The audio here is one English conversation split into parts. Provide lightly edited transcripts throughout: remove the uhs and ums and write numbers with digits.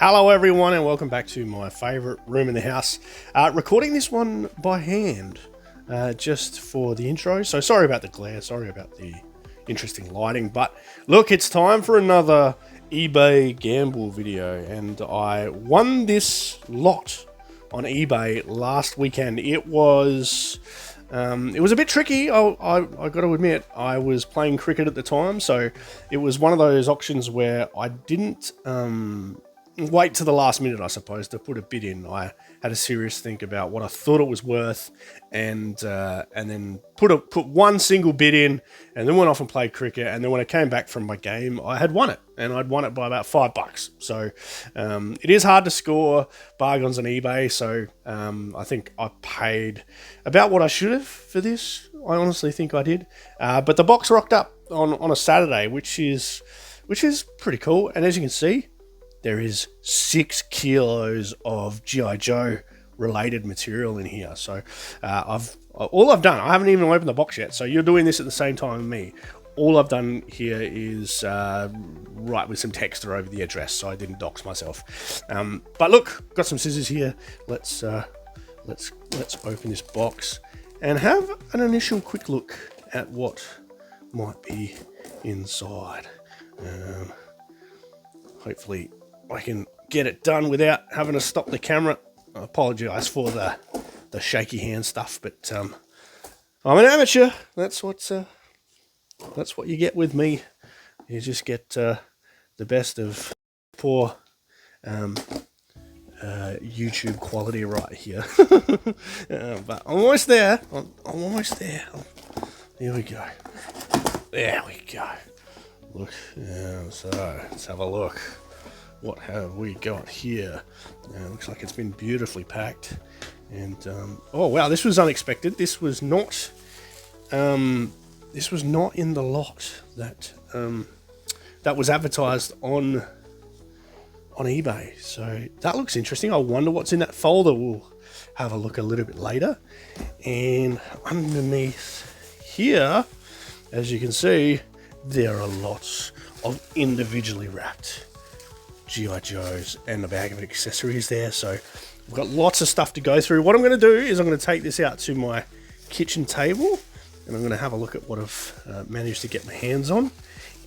Hello everyone and welcome back to my favourite room in the house. Recording this one by hand, just for the intro. So sorry about the glare, sorry about the interesting lighting. But look, it's time for another eBay gamble video. And I won this lot on eBay last weekend. It was a bit tricky, I got to admit. I was playing cricket at the time, so it was one of those auctions where I didn't wait to the last minute, I suppose, to put a bid in. I had a serious think about what I thought it was worth, and then put one single bid in, and then went off and played cricket. And then when I came back from my game, I had won it, and I'd won it by about $5. So it is hard to score bargains on eBay. So I think I paid about what I should have for this. I honestly think I did. But the box rocked up on a Saturday, which is pretty cool. And as you can see, there is 6 kilos of gijoe related material in here. So all I've done, I haven't even opened the box yet. So you're doing this at the same time as me. All I've done here is write with some text over the address, so I didn't dox myself. But look, got some scissors here. Let's open this box and have an initial quick look at what might be inside. Hopefully I can get it done without having to stop the camera. I apologise for the shaky hand stuff, but I'm an amateur. That's what you get with me. You just get the best of poor YouTube quality right here. But I'm almost there. I'm almost there. Here we go. There we go. Look, so let's have a look. What have we got here? Looks like it's been beautifully packed. And oh wow, this was unexpected. This was not in the lot that was advertised on eBay. So that looks interesting. I wonder what's in that folder. We'll have a look a little bit later. And underneath here, as you can see, there are lots of individually wrapped G.I. Joes and a bag of accessories there. So we've got lots of stuff to go through. What I'm going to do is I'm going to take this out to my kitchen table, and I'm going to have a look at what I've managed to get my hands on,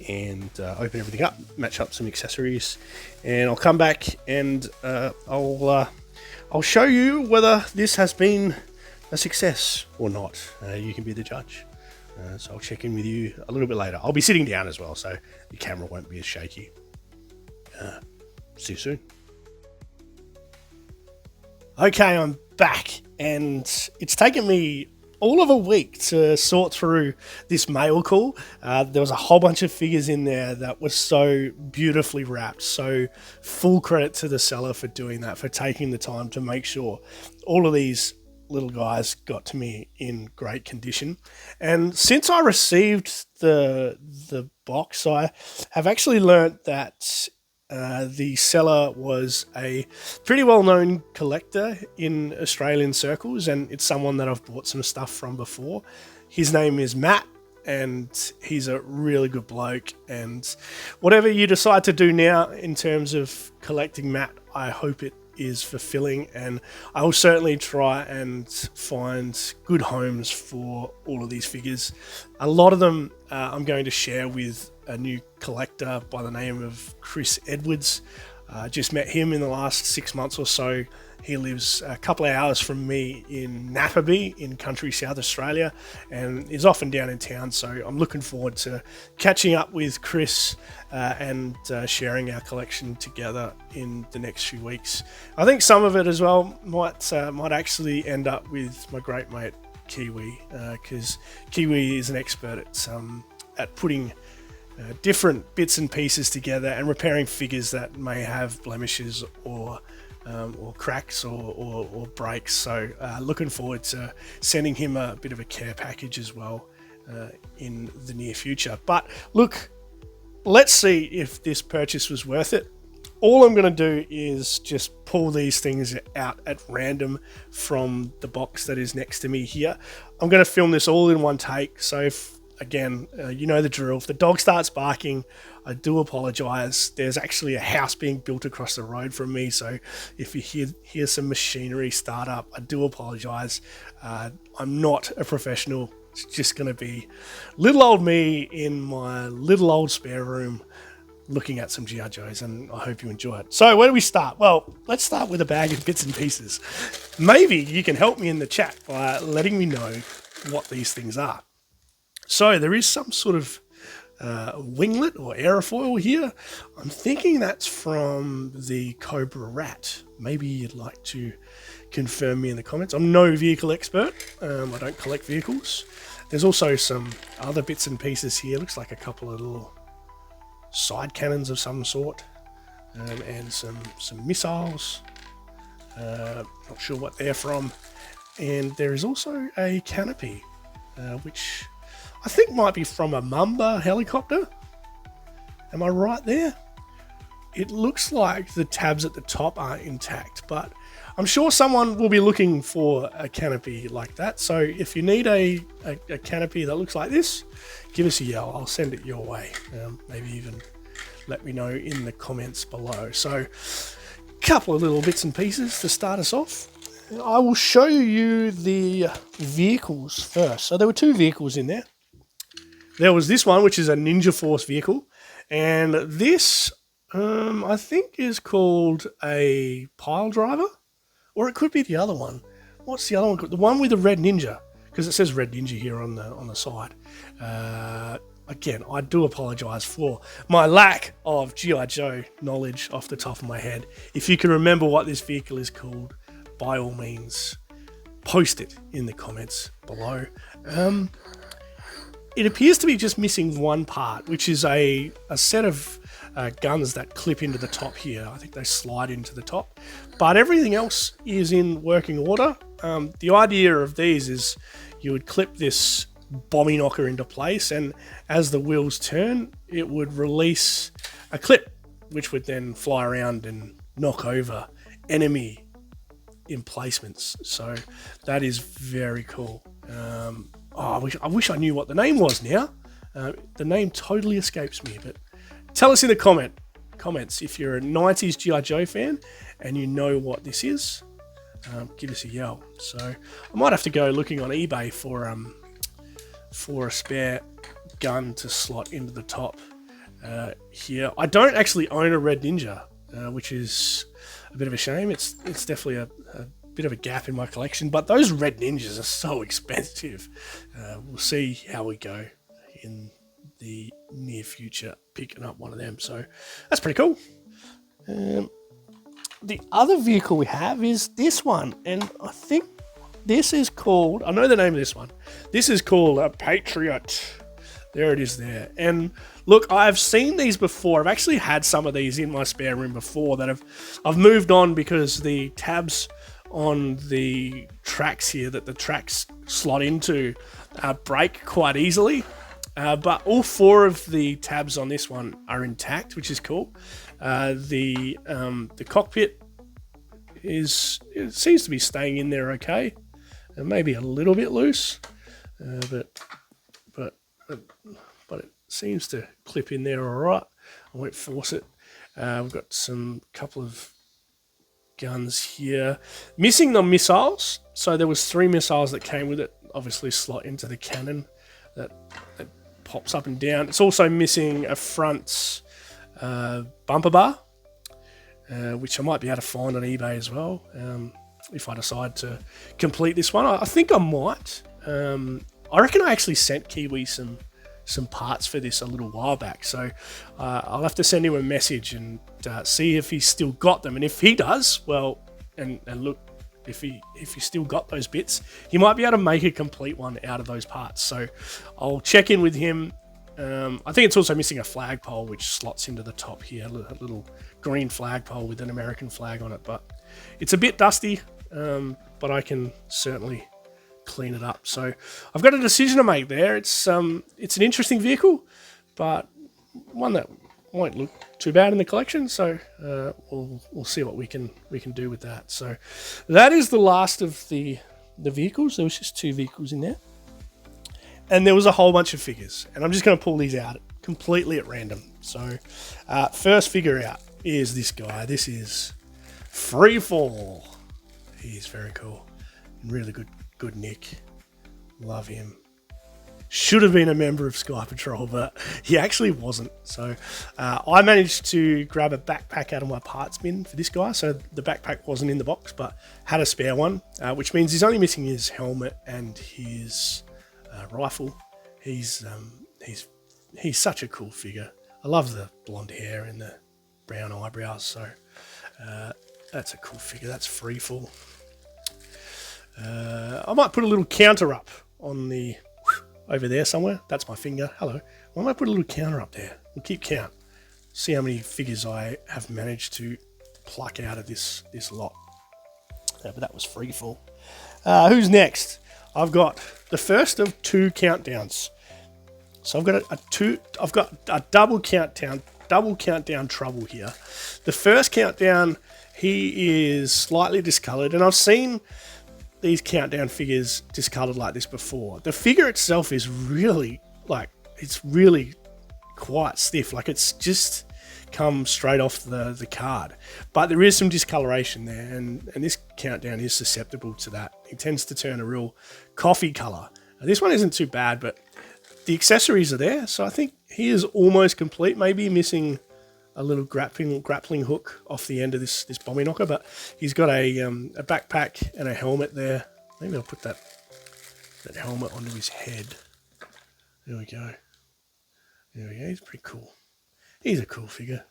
and open everything up, match up some accessories, and I'll come back and I'll show you whether this has been a success or not. You can be the judge. So I'll check in with you a little bit later. I'll be sitting down as well, so the camera won't be as shaky. See you soon. Okay, I'm back, and it's taken me all of a week to sort through this mail call. There was a whole bunch of figures in there that was so beautifully wrapped. So full credit to the seller for doing that, for taking the time to make sure all of these little guys got to me in great condition. And since I received the box, I have actually learnt that the seller was a pretty well-known collector in Australian circles, and it's someone that I've bought some stuff from before. His name is Matt, and he's a really good bloke. And whatever you decide to do now in terms of collecting Matt, I hope it is fulfilling, and I will certainly try and find good homes for all of these figures. A lot of them I'm going to share with a new collector by the name of Chris Edwards. Just met him in the last 6 months or so. He lives a couple of hours from me in Napperby in country South Australia, and is often down in town. So I'm looking forward to catching up with Chris and sharing our collection together in the next few weeks. I think some of it as well might actually end up with my great mate Kiwi, because Kiwi is an expert at putting different bits and pieces together and repairing figures that may have blemishes or cracks or breaks. So looking forward to sending him a bit of a care package as well in the near future. But look, let's see if this purchase was worth it. All I'm going to do is just pull these things out at random from the box that is next to me here. I'm going to film this all in one take, so if again, you know the drill. If the dog starts barking, I do apologise. There's actually a house being built across the road from me, so if you hear some machinery start up, I do apologise. I'm not a professional. It's just going to be little old me in my little old spare room looking at some G.I. Joes, and I hope you enjoy it. So where do we start? Well, let's start with a bag of bits and pieces. Maybe you can help me in the chat by letting me know what these things are. So there is some sort of winglet or aerofoil here. I'm thinking that's from the Cobra Rat. Maybe you'd like to confirm me in the comments. I'm no vehicle expert. I don't collect vehicles. There's also some other bits and pieces here. Looks like a couple of little side cannons of some sort, and some missiles. Not sure what they're from. And there is also a canopy, which I think might be from a Mamba helicopter. Am I right there? It looks like the tabs at the top are intact, but I'm sure someone will be looking for a canopy like that. So if you need a canopy that looks like this, give us a yell. I'll send it your way. Maybe even let me know in the comments below. So a couple of little bits and pieces to start us off. I will show you the vehicles first. So there were two vehicles in there. There was this one, which is a Ninja Force vehicle. And this, I think, is called a pile driver. Or it could be the other one. What's the other one called? The one with the red ninja. Because it says red ninja here on the side. Again, I do apologise for my lack of G.I. Joe knowledge off the top of my head. If you can remember what this vehicle is called, by all means, post it in the comments below. It appears to be just missing one part, which is a set of guns that clip into the top here. I think they slide into the top. But everything else is in working order. The idea of these is you would clip this bommy knocker into place, and as the wheels turn, it would release a clip, which would then fly around and knock over enemy emplacements. So that is very cool. I wish I knew what the name was now. The name totally escapes me, but tell us in the comments if you're a 90s G.I. Joe fan and you know what this is. Give us a yell. So I might have to go looking on eBay for a spare gun to slot into the top here. I don't actually own a Red Ninja, which is a bit of a shame. It's definitely a bit of a gap in my collection, but those Red Ninjas are so expensive. We'll see how we go in the near future picking up one of them. So that's pretty cool. The other vehicle we have is this one, and I think this is called, I know the name of this one. This is called a Patriot. There it is there. And look, I've seen these before. I've actually had some of these in my spare room before that I've moved on because the tabs on the tracks here that the tracks slot into break quite easily. But all four of the tabs on this one are intact, which is cool. The cockpit it seems to be staying in there okay. Maybe a little bit loose, but it seems to clip in there all right. I won't force it. We've got couple of guns here. Missing the missiles. So there was 3 missiles that came with it. Obviously slot into the cannon that pops up and down. It's also missing a front bumper bar, which I might be able to find on eBay as well. If I decide to complete this one, I think I might. I reckon I actually sent Kiwi some parts for this a little while back, so I'll have to send him a message and see if he's still got them. And if he does, well, and look, if he still got those bits, he might be able to make a complete one out of those parts. So I'll check in with him. I think it's also missing a flagpole which slots into the top here, a little green flagpole with an American flag on it, but it's a bit dusty, but I can certainly clean it up. So I've got a decision to make there. It's an interesting vehicle, but one that won't look too bad in the collection. So we'll see what we can do with that. So that is the last of the vehicles. There was just 2 vehicles in there. and there was a whole bunch of figures, and I'm just going to pull these out completely at random. So, first figure out is this guy. This is Freefall. He's very cool. Really good nick. Love him. Should have been a member of Sky Patrol, but he actually wasn't. So I managed to grab a backpack out of my parts bin for this guy. So the backpack wasn't in the box, but had a spare one, which means he's only missing his helmet and his rifle. He's such a cool figure. I love the blonde hair and the brown eyebrows. So that's a cool figure. That's Freefall. I might put a little counter up on the over there somewhere. That's my finger. Hello. I might put a little counter up there. We'll keep count. See how many figures I have managed to pluck out of this lot. But that was Freefall. Who's next? I've got the first of 2 countdowns. So I've got a double countdown trouble here. The first countdown, he is slightly discolored, and I've seen these countdown figures discolored like this before. The figure itself is really it's really quite stiff. Like it's just come straight off the card. But there is some discoloration there, and this countdown is susceptible to that. It tends to turn a real coffee color. Now, this one isn't too bad, but the accessories are there, so I think he is almost complete. Maybe missing a little grappling hook off the end of this bombing knocker, but he's got a backpack and a helmet there. Maybe I'll put that helmet onto his head. There we go. There we go. He's pretty cool. He's a cool figure.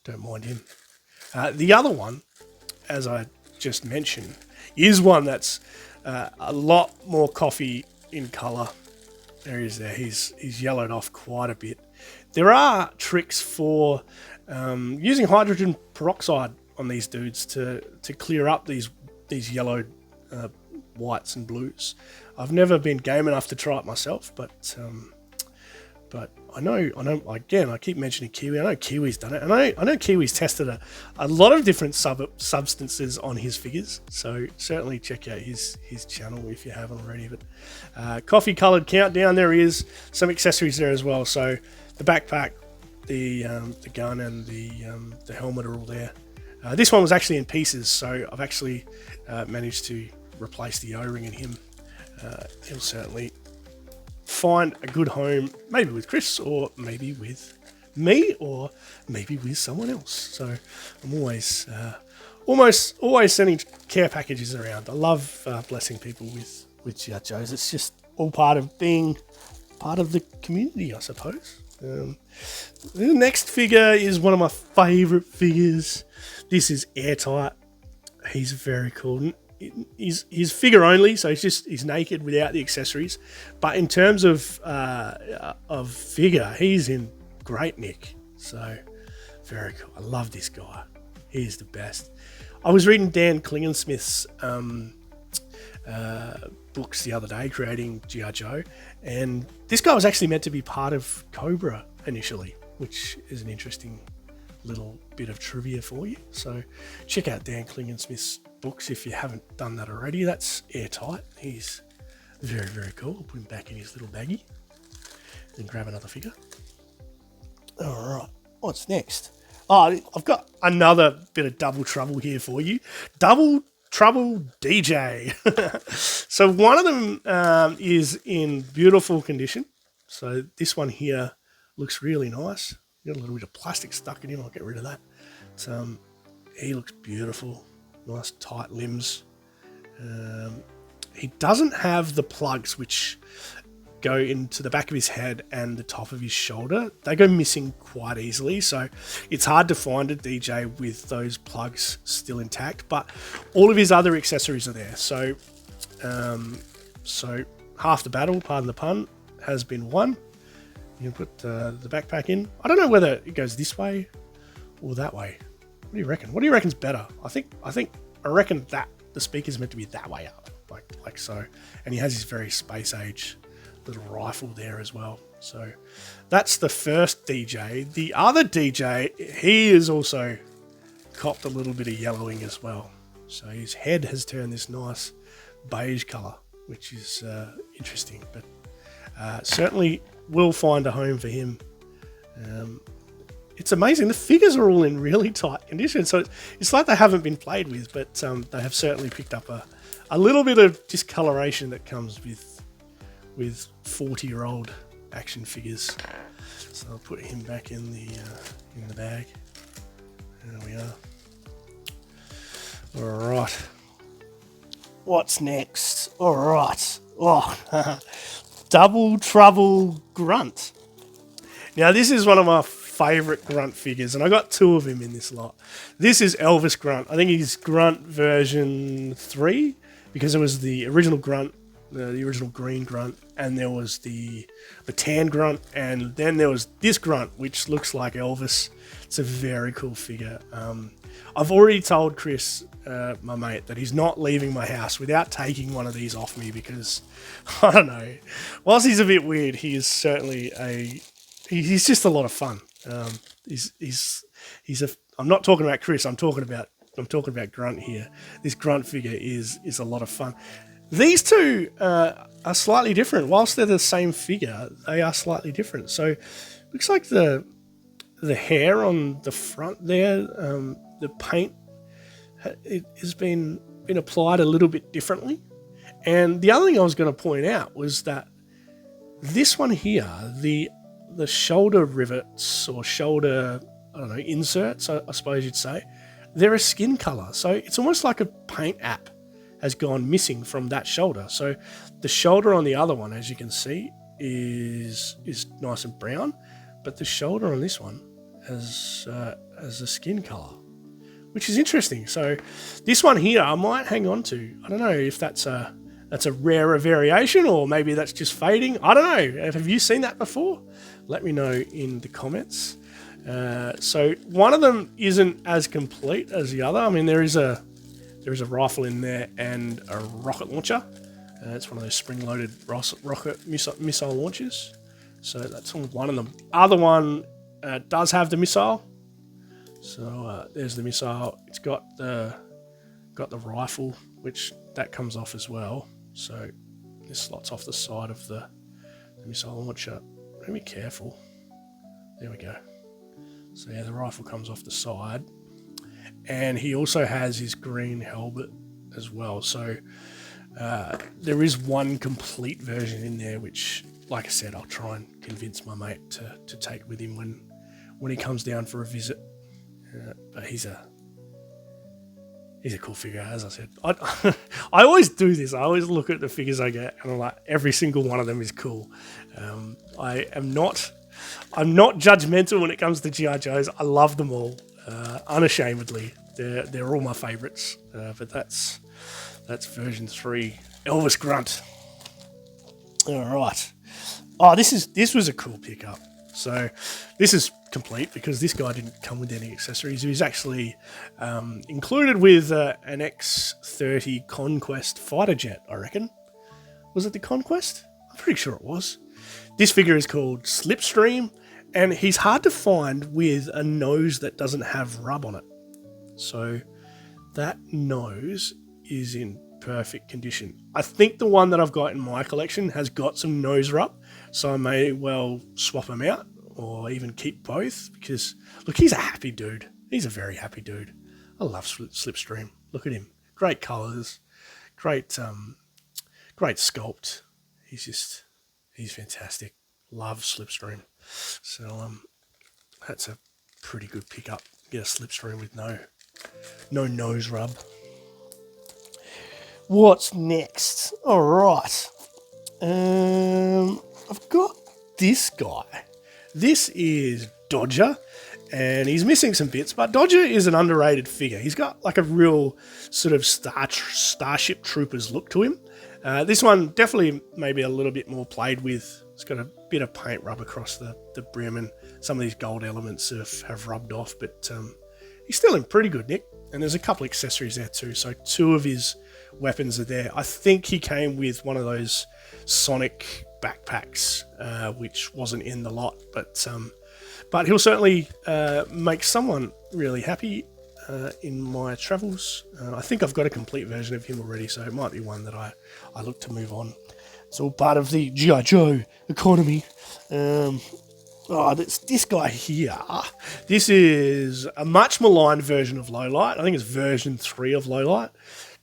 Don't mind him. The other one, as I just mentioned, is one that's a lot more coffee in colour. There he is there. He's yellowed off quite a bit. There are tricks for using hydrogen peroxide on these dudes to clear up these yellowed whites and blues. I've never been game enough to try it myself, but I know. Again, I keep mentioning Kiwi. I know Kiwi's done it, and I know Kiwi's tested a lot of different substances on his figures. So certainly check out his channel if you haven't already. But coffee coloured countdown. There he is. Some accessories there as well. So the backpack, the gun, and the helmet are all there. This one was actually in pieces, so I've actually managed to replace the O-ring in him. He'll certainly find a good home, maybe with Chris, or maybe with me, or maybe with someone else. So I'm always sending care packages around. I love blessing people with gijoes. It's just all part of being part of the community, I suppose. The next figure is one of my favourite figures. This is Airtight. He's very cool. He's figure only, so he's naked without the accessories. But in terms of figure, he's in great nick. So very cool. I love this guy. He's the best. I was reading Dan Klingensmith's books the other day, creating G.I. Joe, and this guy was actually meant to be part of Cobra initially, which is an interesting little bit of trivia for you. So check out Dan Klingensmith's books if you haven't done that already. That's Airtight. He's very, very cool. I'll put him back in his little baggie and grab another figure. All right, what's next? Oh, I've got another bit of double trouble here for you. Double trouble DJ. So one of them is in beautiful condition. So this one here looks really nice. Got a little bit of plastic stuck in him. I'll get rid of that. He looks beautiful. Nice tight limbs. He doesn't have the plugs which go into the back of his head and the top of his shoulder. They go missing quite easily, so it's hard to find a DJ with those plugs still intact, but all of his other accessories are there. So half the battle, pardon the pun, has been won. You can put the backpack in. I don't know whether it goes this way or that way. What do you reckon? What do you reckon's better? I reckon that the speaker's meant to be that way up, like so. And he has his very space age little rifle there as well. So that's the first DJ. The other DJ, he is also copped a little bit of yellowing as well. So his head has turned this nice beige color, which is interesting. But Certainly will find a home for him. It's amazing. The figures are all in really tight condition, so it's like they haven't been played with, but they have certainly picked up a little bit of discoloration that comes with 40-year-old action figures. So I'll put him back in the bag. There we are. All right. What's next? All right. Oh, Double Trouble Grunt. Now this is one of my favourite Grunt figures, and I got 2 of him in this lot. This is Elvis Grunt. I think he's Grunt version 3, because there was the original Grunt, the original green Grunt, and there was the tan Grunt, and then there was this Grunt, which looks like Elvis. It's a very cool figure. I've already told Chris, my mate, that he's not leaving my house without taking one of these off me, because, I don't know, whilst he's a bit weird, he is certainly he's just a lot of fun. I'm not talking about Chris, I'm talking about Grunt here. This Grunt figure is a lot of fun. These two are slightly different. Whilst they're the same figure, they are slightly different. So looks like the hair on the front there, the paint, it has been applied a little bit differently. And the other thing I was going to point out was that this one here, the shoulder rivets or shoulder, I don't know, inserts, I suppose you'd say, they're a skin color. So it's almost like a paint app has gone missing from that shoulder. So the shoulder on the other one, as you can see, is nice and brown, but the shoulder on this one has a skin color, which is interesting. So this one here, I might hang on to. I don't know if that's a rarer variation, or maybe that's just fading. I don't know. Have you seen that before? Let me know in the comments. So one of them isn't as complete as the other. I mean, there is a rifle in there and a rocket launcher. It's one of those spring-loaded rocket missile launchers. So that's on one of them. Other one does have the missile. So there's the missile. It's got the rifle, which that comes off as well. So this slots off the side of the missile launcher. Be careful. There we go. So yeah, the rifle comes off the side, and he also has his green helmet as well. So there is one complete version in there, which, like I said, I'll try and convince my mate to take with him when he comes down for a visit. But he's a cool figure, as I said. I always do this. I always look at the figures I get, and I'm like, every single one of them is cool. I'm not judgmental when it comes to GI Joes. I love them all, unashamedly. They're all my favourites. But that's version 3, Elvis Grunt. All right. Oh, this was a cool pickup. So this is complete because this guy didn't come with any accessories. He was actually included with an X-30 Conquest fighter jet, I reckon. Was it the Conquest? I'm pretty sure it was. This figure is called Slipstream, and he's hard to find with a nose that doesn't have rub on it. So that nose is in perfect condition. I think the one that I've got in my collection has got some nose rub, so I may well swap them out or even keep both, because look, he's a happy dude. He's a very happy dude. I love Slipstream. Look at him. Great colours. Great sculpt. He's fantastic. Love Slipstream. So that's a pretty good pickup. Get a Slipstream with no nose rub. What's next? All right. I've got this guy. This is Dodger, and he's missing some bits, but Dodger is an underrated figure. He's got like a real sort of Starship Troopers look to him. This one definitely maybe a little bit more played with. It's got a bit of paint rub across the brim, and some of these gold elements have rubbed off, but he's still in pretty good nick. And there's a couple of accessories there too. So 2 of his weapons are there. I think he came with one of those Sonic backpacks, which wasn't in the lot, but he'll certainly make someone really happy in my travels. I think I've got a complete version of him already, so it might be one that I look to move on. It's all part of the gijoe economy. This guy here. This is a much maligned version of Lowlight. I think it's version 3 of Lowlight.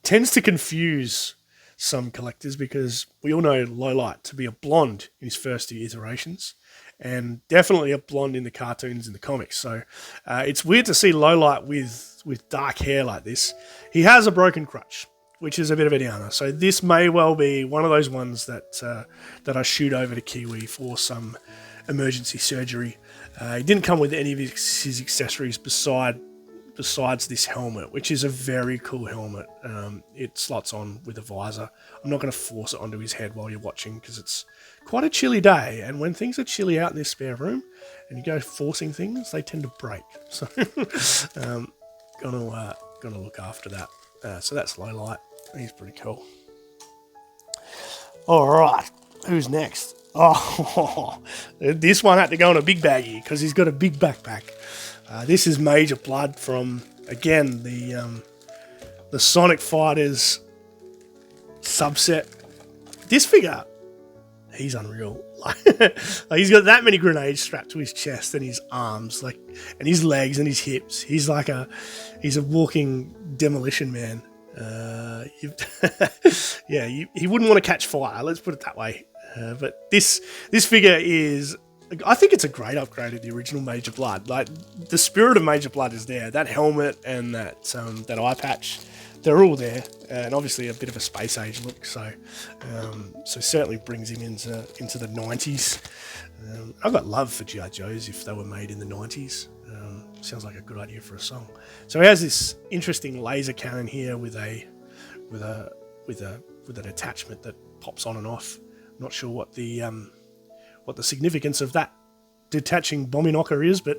Tends to confuse some collectors because we all know Lowlight to be a blonde in his first 2 iterations, and definitely a blonde in the cartoons and the comics. So it's weird to see Lowlight with dark hair like this. He has a broken crutch, which is a bit of a downer. So this may well be one of those ones that I shoot over to Kiwi for some emergency surgery. He didn't come with any of his accessories besides this helmet, which is a very cool helmet. It slots on with a visor. I'm not going to force it onto his head while you're watching because it's quite a chilly day, and when things are chilly out in this spare room and you go forcing things, they tend to break. So gonna look after that. So that's Lowlight. He's pretty cool. All right, who's next? Oh, this one had to go in a big baggie because he's got a big backpack. This is Major Blood from, again, the Sonic Fighters subset. This figure, he's unreal. He's got that many grenades strapped to his chest and his arms, and his legs and his hips. He's a walking demolition man. He wouldn't want to catch fire. Let's put it that way. But this figure is, I think it's a great upgrade of the original Major Blood. Like, the spirit of Major Blood is there. That helmet and that eye patch, they're all there, and obviously a bit of a space age look. So certainly brings him into the 90s. I've got love for G.I. Joes if they were made in the 90s. Sounds like a good idea for a song. So he has this interesting laser cannon here with an attachment that pops on and off. Not sure what the significance of that detaching bomb knocker is, but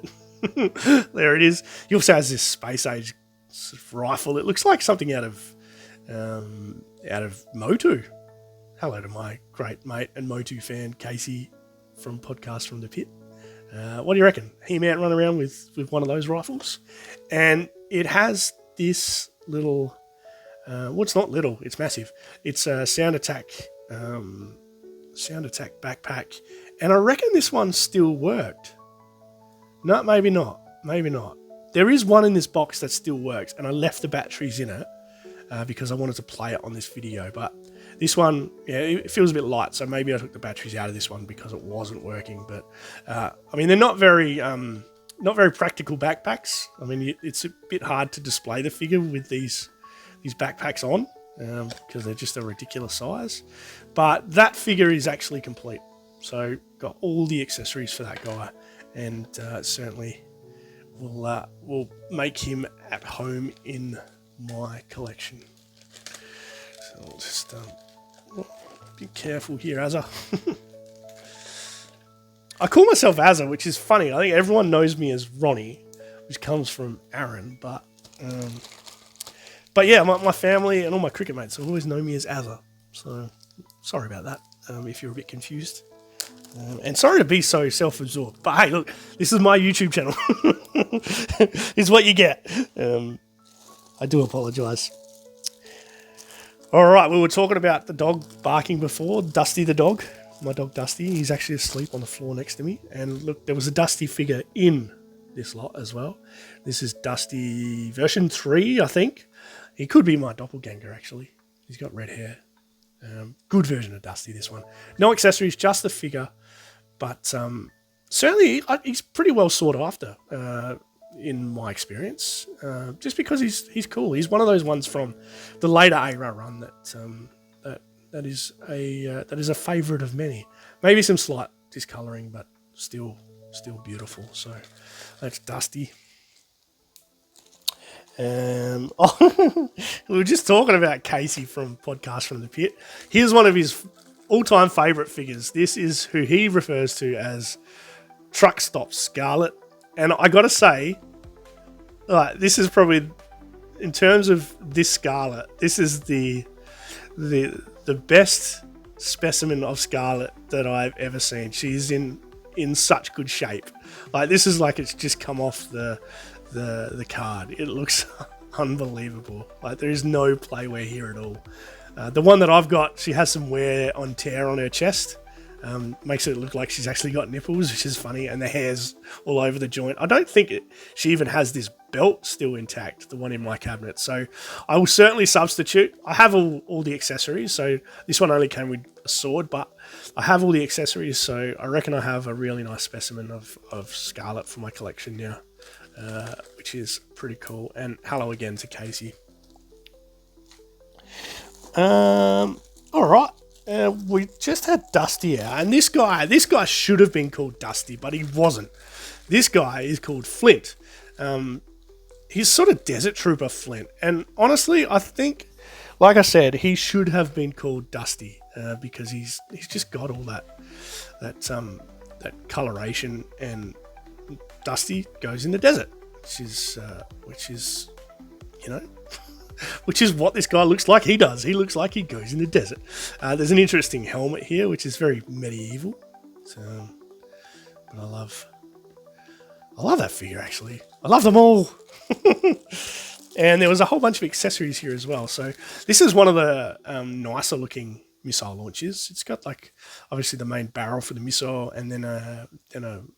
there it is. He also has this space age sort of rifle. It looks like something out of Motu. Hello to my great mate and Motu fan Casey from Podcast from the Pit. What do you reckon? He-Man run around with one of those rifles, and it has this little. It's not little. It's massive. It's a sound attack backpack, and I reckon this one still worked. No, maybe not. There is one in this box that still works, and I left the batteries in it because I wanted to play it on this video. But this one, it feels a bit light, so maybe I took the batteries out of this one because it wasn't working. But they're not very practical backpacks. I mean, it's a bit hard to display the figure with these backpacks on because they're just a ridiculous size. But that figure is actually complete, so got all the accessories for that guy, and certainly will make him at home in my collection. So I'll just be careful here, Azza. I call myself Azza, which is funny. I think everyone knows me as Ronnie, which comes from Aaron, but yeah, my family and all my cricket mates always know me as Azza. So sorry about that if you're a bit confused. And sorry to be so self-absorbed. But hey, look, this is my YouTube channel. It's what you get. I do apologise. All right, we were talking about the dog barking before. Dusty the dog. My dog Dusty. He's actually asleep on the floor next to me. And look, there was a Dusty figure in this lot as well. This is Dusty version 3, I think. He could be my doppelganger, actually. He's got red hair. Good version of Dusty, this one. No accessories, just the figure. But certainly, he's pretty well sought after, in my experience. Just because he's cool. He's one of those ones from the later era run that is a favourite of many. Maybe some slight discolouring, but still beautiful. So that's Dusty. We were just talking about Casey from Podcast from the Pit. Here's one of his all-time favourite figures. This is who he refers to as Truck Stop Scarlet. And I got to say, this is probably, in terms of this Scarlet, this is the best specimen of Scarlet that I've ever seen. She's in such good shape. This is like it's just come off the card. It looks unbelievable. There is no playware here at all. The one that I've got, she has some wear on tear on her chest. Makes it look like she's actually got nipples, which is funny, and the hair's all over the joint. I don't think she even has this belt still intact, the one in my cabinet. So I will certainly substitute. I have all the accessories, so this one only came with a sword, but I have all the accessories, so I reckon I have a really nice specimen of Scarlet for my collection now, which is pretty cool. And hello again to Casey. All right. We just had Dusty out, and this guy should have been called Dusty, but he wasn't. This guy is called Flint. He's sort of Desert Trooper Flint, and honestly, I think, like I said, he should have been called Dusty because he's just got all that coloration, and Dusty goes in the desert, which is you know. Which is what this guy looks like. He does. He looks like he goes in the desert. There's an interesting helmet here, which is very medieval. So, but I love that figure, actually. I love them all. And there was a whole bunch of accessories here as well. So this is one of the nicer looking missile launchers. It's got like obviously the main barrel for the missile, and then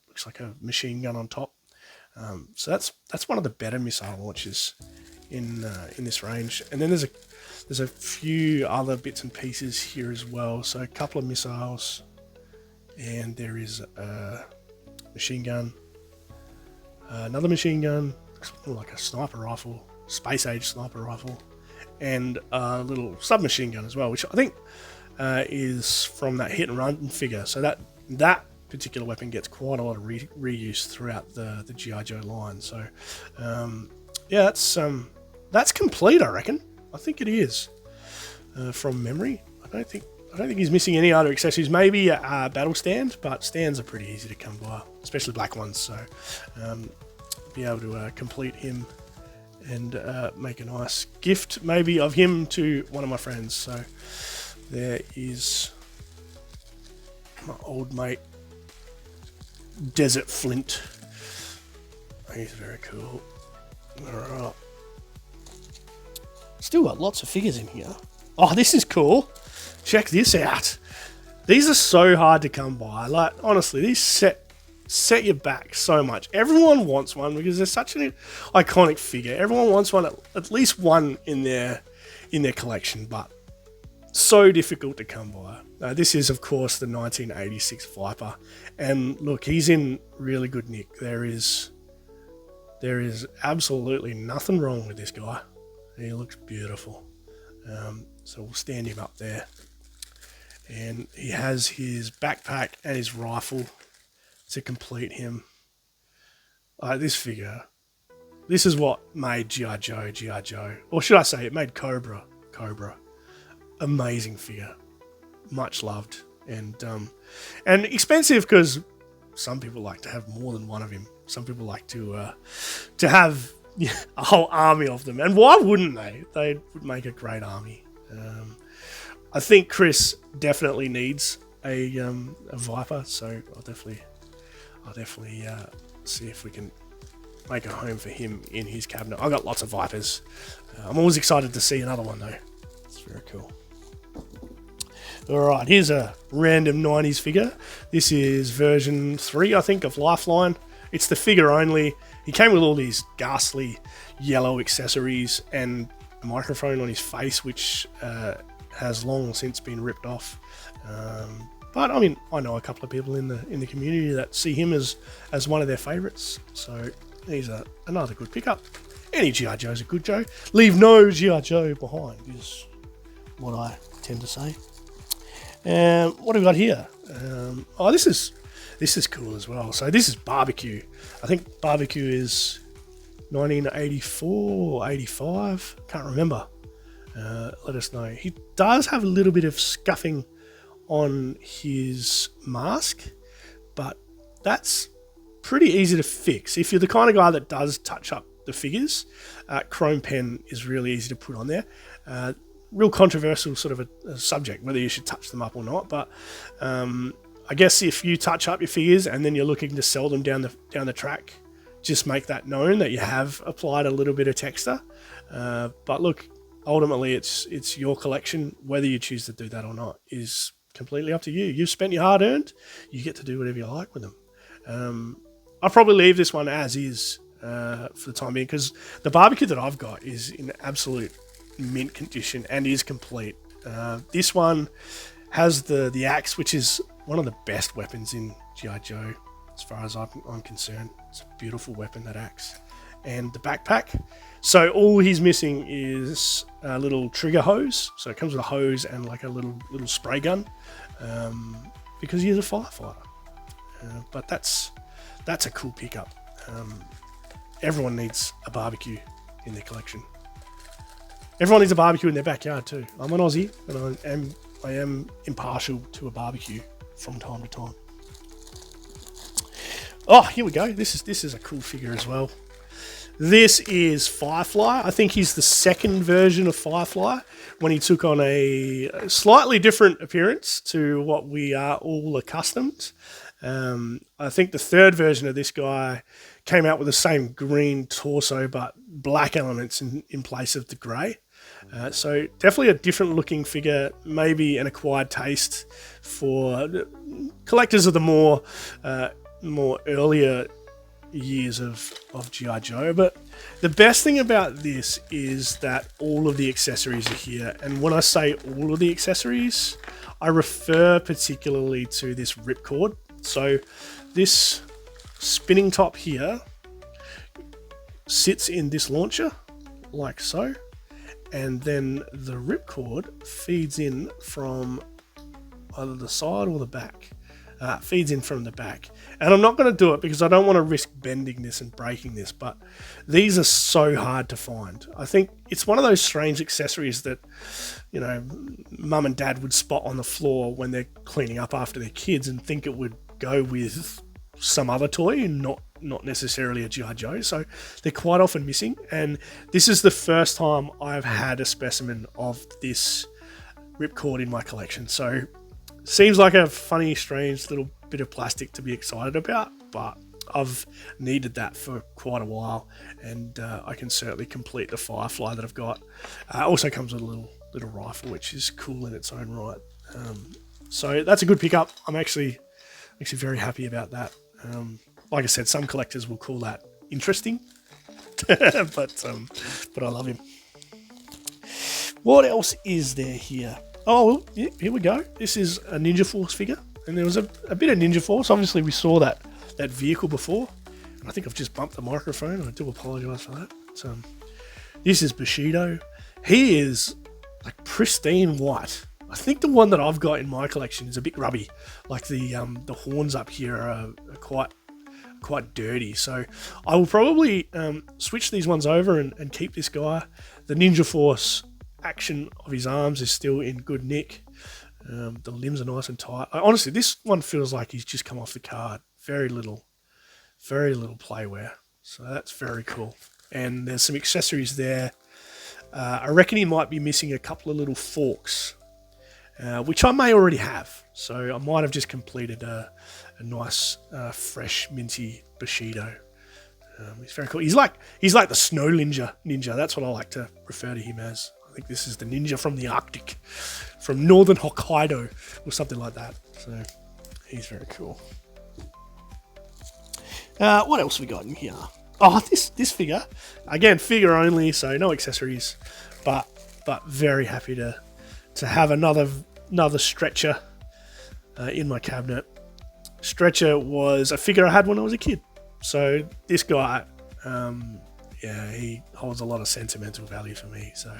looks like a machine gun on top. So that's one of the better missile launchers in this range. And then there's a few other bits and pieces here as well. So a couple of missiles, and there is a machine gun, another machine gun, like a sniper rifle, space age sniper rifle, and a little submachine gun as well, which I think is from that hit and run figure. So that particular weapon gets quite a lot of reuse throughout the G.I. Joe line. So yeah, that's complete, I reckon. I think it is from memory. I don't think he's missing any other accessories. Maybe a battle stand, but stands are pretty easy to come by, especially black ones. So be able to complete him and make a nice gift, maybe, of him to one of my friends. So there is my old mate, Desert Flint. He's very cool. Alright. Still got lots of figures in here. Oh, this is cool. Check this out. These are so hard to come by. Like, honestly, these set you back so much. Everyone wants one because they're such an iconic figure. Everyone wants one, at least one in their collection, but so difficult to come by. This is, of course, the 1986 Viper. And look, he's in really good nick. There is absolutely nothing wrong with this guy. He looks beautiful. So we'll stand him up there. And he has his backpack and his rifle to complete him. This figure, this is what made G.I. Joe. Or should I say, it made Cobra. Amazing figure. Much loved. And expensive because some people like to have more than one of him. Some people like to have a whole army of them. And why wouldn't they? They would make a great army. I think Chris definitely needs a Viper, so I'll definitely see if we can make a home for him in his cabinet. I've got lots of Vipers. I'm always excited to see another one though. It's very cool. Alright, here's a random 90s figure. This is version 3, I think, of Lifeline. It's the figure only. He came with all these ghastly yellow accessories and a microphone on his face, which has long since been ripped off. But I mean, I know a couple of people in the community that see him as one of their favourites. So he's another good pickup. Any G.I. Joe's a good Joe. Leave no G.I. Joe behind is what I tend to say. What have we got here? This is cool as well. So this is Barbecue. I think Barbecue is 1984 or 85. Can't remember. Let us know. He does have a little bit of scuffing on his mask, but that's pretty easy to fix. If you're the kind of guy that does touch up the figures, chrome pen is really easy to put on there. Real controversial sort of a subject, whether you should touch them up or not, but I guess if you touch up your figures and then you're looking to sell them down the track, just make that known that you have applied a little bit of texture. But look, ultimately it's your collection. Whether you choose to do that or not is completely up to you. You've spent your hard earned. You get to do whatever you like with them. I'll probably leave this one as is for the time being, because the barbecue that I've got is in absolute mint condition and is complete. This one has the axe, which is one of the best weapons in G.I. Joe as far as I'm concerned. It's a beautiful weapon, that axe. And the backpack. So all he's missing is a little trigger hose. So it comes with a hose and like a little spray gun, because he is a firefighter. But that's a cool pickup. Everyone needs a barbecue in their collection. Everyone needs a barbecue in their backyard too. I'm an Aussie, and I am impartial to a barbecue from time to time. Oh, here we go. This is a cool figure as well. This is Firefly. I think he's the second version of Firefly, when he took on a slightly different appearance to what we are all accustomed. I think the third version of this guy came out with the same green torso but black elements in place of the grey. So definitely a different looking figure, maybe an acquired taste for collectors of the more earlier years of G.I. Joe. But the best thing about this is that all of the accessories are here. And when I say all of the accessories, I refer particularly to this ripcord. So this spinning top here sits in this launcher like so, and then the ripcord feeds in from either the side or the back. Feeds in from the back. And I'm not going to do it because I don't want to risk bending this and breaking this, but these are so hard to find. I think it's one of those strange accessories that, you know, mum and dad would spot on the floor when they're cleaning up after their kids and think it would go with some other toy and not necessarily a G.I. Joe. So they're quite often missing. And this is the first time I've had a specimen of this ripcord in my collection. So seems like a funny, strange little bit of plastic to be excited about, but I've needed that for quite a while, and I can certainly complete the Firefly that I've got. Also comes with a little rifle, which is cool in its own right. So that's a good pickup. I'm actually very happy about that. Like I said, some collectors will call that interesting, but I love him. What else is there here? Oh, yeah, here we go. This is a Ninja Force figure, and there was a bit of Ninja Force. Obviously, we saw that vehicle before. I think I've just bumped the microphone. I do apologise for that. So, this is Bushido. He is like pristine white. I think the one that I've got in my collection is a bit grubby. Like the horns up here are quite dirty. So I will probably switch these ones over and keep this guy. The Ninja Force action of his arms is still in good nick. The limbs are nice and tight. Honestly, this one feels like he's just come off the card. Very little playwear. So that's very cool. And there's some accessories there. I reckon he might be missing a couple of little forks, which I may already have. So I might have just completed a nice, fresh, minty Bushido. He's very cool. He's like the snow ninja. That's what I like to refer to him as. I think this is the ninja from the Arctic, from northern Hokkaido, or something like that. So he's very cool. What else we got in here? Oh, this figure. Again, figure only, so no accessories, but very happy to have another Stretcher in my cabinet. Stretcher was a figure I had when I was a kid. So this guy, he holds a lot of sentimental value for me. So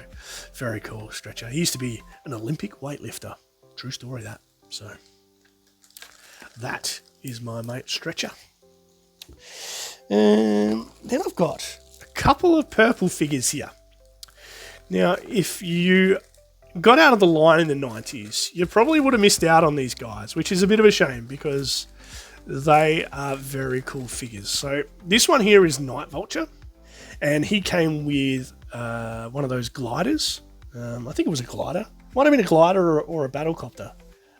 very cool, Stretcher. He used to be an Olympic weightlifter. True story, that. So that is my mate Stretcher. Then I've got a couple of purple figures here. Now, if you got out of the line in the 90s, you probably would have missed out on these guys, which is a bit of a shame because they are very cool figures. So this one here is Night Vulture, and he came with one of those gliders. I think it was a glider. Might have been a glider or a battlecopter.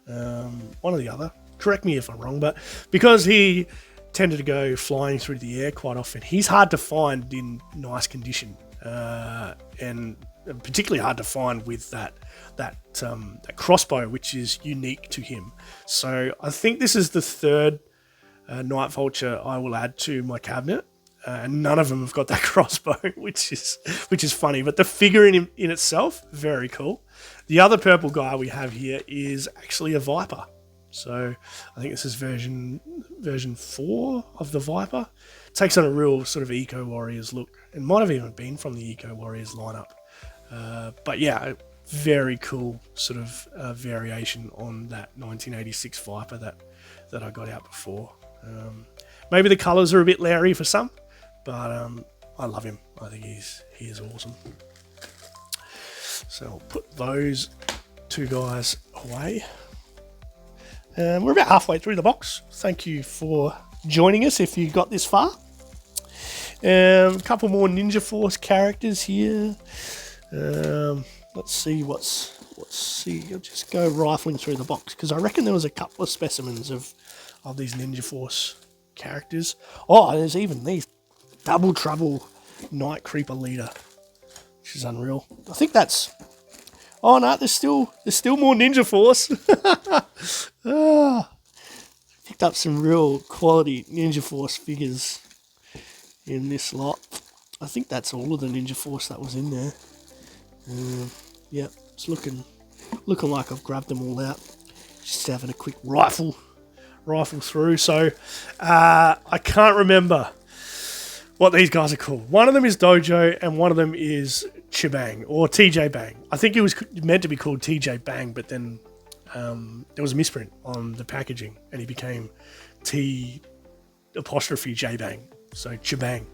One or the other. Correct me if I'm wrong, but because he tended to go flying through the air quite often, he's hard to find in nice condition. And particularly hard to find with that crossbow, which is unique to him. So I think this is the third Night Vulture I will add to my cabinet, and none of them have got that crossbow, which is funny. But the figure in itself, very cool. The other purple guy we have here is actually a Viper. So I think this is version 4 of the Viper. It takes on a real sort of Eco Warriors look. It might have even been from the Eco Warriors lineup. But yeah, very cool sort of variation on that 1986 Viper that I got out before. Maybe the colours are a bit leery for some, but I love him. I think he is awesome. So I'll put those two guys away. We're about halfway through the box. Thank you for joining us if you got this far. A couple more Ninja Force characters here. Let's see I'll just go rifling through the box because I reckon there was a couple of specimens of these Ninja Force characters. Oh, there's even these Double Trouble Night Creeper Leader, which is unreal. I think that's... Oh no, there's still more Ninja Force. Picked up some real quality Ninja Force figures in this lot. I think that's all of the Ninja Force that was in there. Yeah, it's looking like I've grabbed them all out. Just having a quick rifle through. So I can't remember what these guys are called. One of them is Dojo and one of them is Chibang or TJ Bang. I think it was meant to be called TJ Bang, but then there was a misprint on the packaging and he became T''J Bang. So Chibang.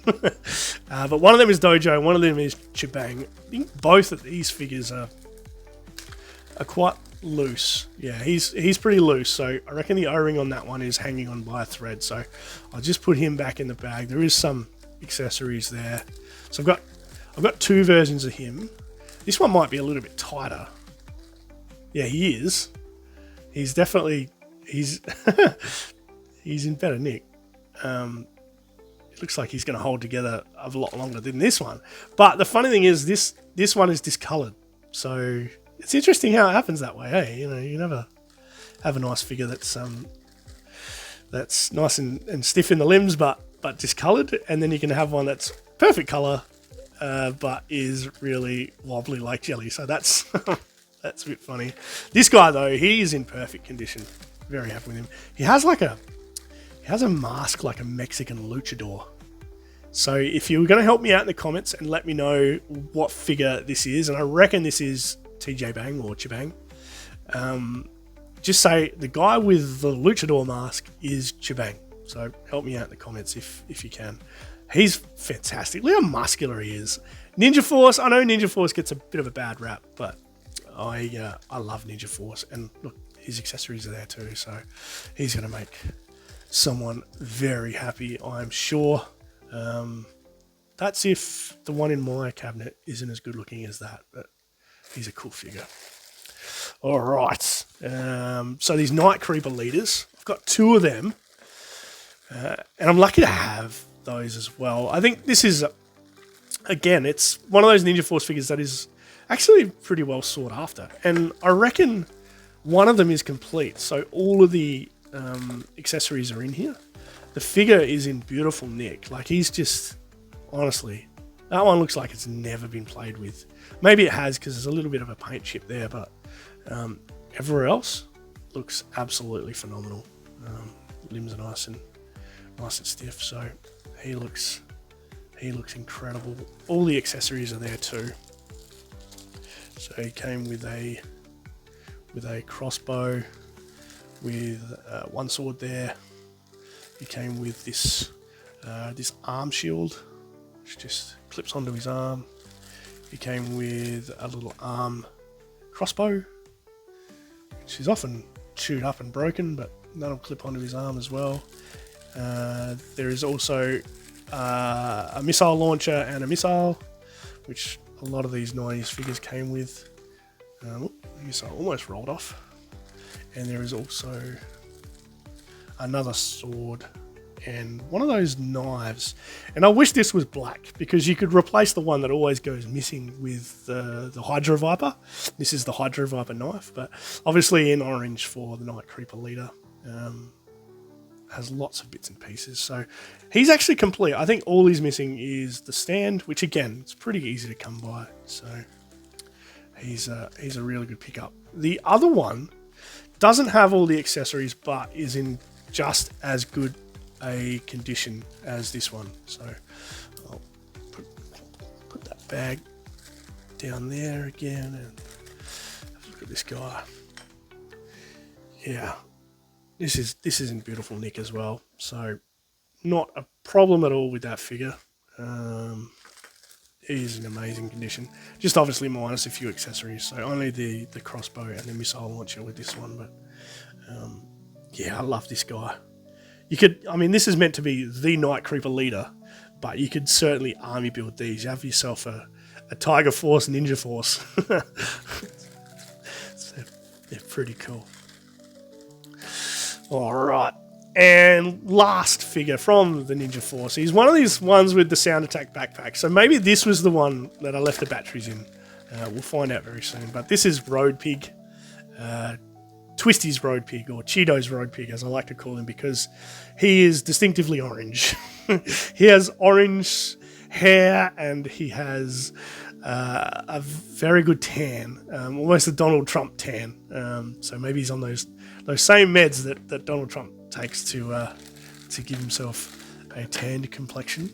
But one of them is Dojo, one of them is Chibang. I think both of these figures are quite loose. Yeah, he's pretty loose. So I reckon the O-ring on that one is hanging on by a thread. So I'll just put him back in the bag. There is some accessories there. So I've got two versions of him. This one might be a little bit tighter. Yeah, he is. He's definitely he's in better nick. It looks like he's going to hold together a lot longer than this one. But the funny thing is, this one is discolored. So it's interesting how it happens that way. Hey, you never have a nice figure that's nice and stiff in the limbs, but discolored, and then you can have one that's perfect color, but is really wobbly like jelly. So that's that's a bit funny. This guy though, he is in perfect condition. Very happy with him. He has a mask like a Mexican luchador. So if you were going to help me out in the comments and let me know what figure this is, and I reckon this is TJ Bang or Chibang, just say the guy with the luchador mask is Chibang. So help me out in the comments if you can. He's fantastic. Look how muscular he is. Ninja Force, I know Ninja Force gets a bit of a bad rap, but I love Ninja Force, and look, his accessories are there too, so he's going to make someone very happy, I'm sure. That's if the one in my cabinet isn't as good looking as that, but he's a cool figure. All right, so these Night Creeper leaders, I've got two of them, and I'm lucky to have those as well. I think this is, again, it's one of those Ninja Force figures that is actually pretty well sought after, and I reckon one of them is complete, so all of the accessories are in here. The figure is in beautiful nick. Like, he's just, honestly, that one looks like it's never been played with. Maybe it has because there's a little bit of a paint chip there, but everywhere else looks absolutely phenomenal. Limbs are nice and stiff, so he looks incredible. All the accessories are there too. So he came with a crossbow, with one sword there. He came with this arm shield, which just clips onto his arm. He came with a little arm crossbow, which is often chewed up and broken, but that'll clip onto his arm as well. There is also a missile launcher and a missile, which a lot of these 90s figures came with. The missile almost rolled off. And there is also another sword and one of those knives. And I wish this was black, because you could replace the one that always goes missing with the Hydro Viper. This is the Hydro Viper knife, but obviously in orange for the Night Creeper leader. Has lots of bits and pieces, so he's actually complete. I think all he's missing is the stand, which again, it's pretty easy to come by. So he's a really good pickup. The other one doesn't have all the accessories, but is in just as good a condition as this one. So I'll put that bag down there again and have a look at this guy. Yeah. This is in beautiful nick as well, so not a problem at all with that figure. It is in amazing condition. Just obviously minus a few accessories, so only the crossbow and the missile launcher with this one. But yeah, I love this guy. You could, I mean, this is meant to be the Night Creeper leader, but you could certainly army build these. You have yourself a Tiger Force Ninja Force. So they're pretty cool. All right, and last figure from the Ninja Force. He's one of these ones with the Sound Attack backpack. So maybe this was the one that I left the batteries in. We'll find out very soon. But this is Road Pig, Twisty's Road Pig, or Cheeto's Road Pig, as I like to call him, because he is distinctively orange. He has orange hair, and he has a very good tan, almost a Donald Trump tan. So maybe he's on those same meds that Donald Trump takes to give himself a tanned complexion.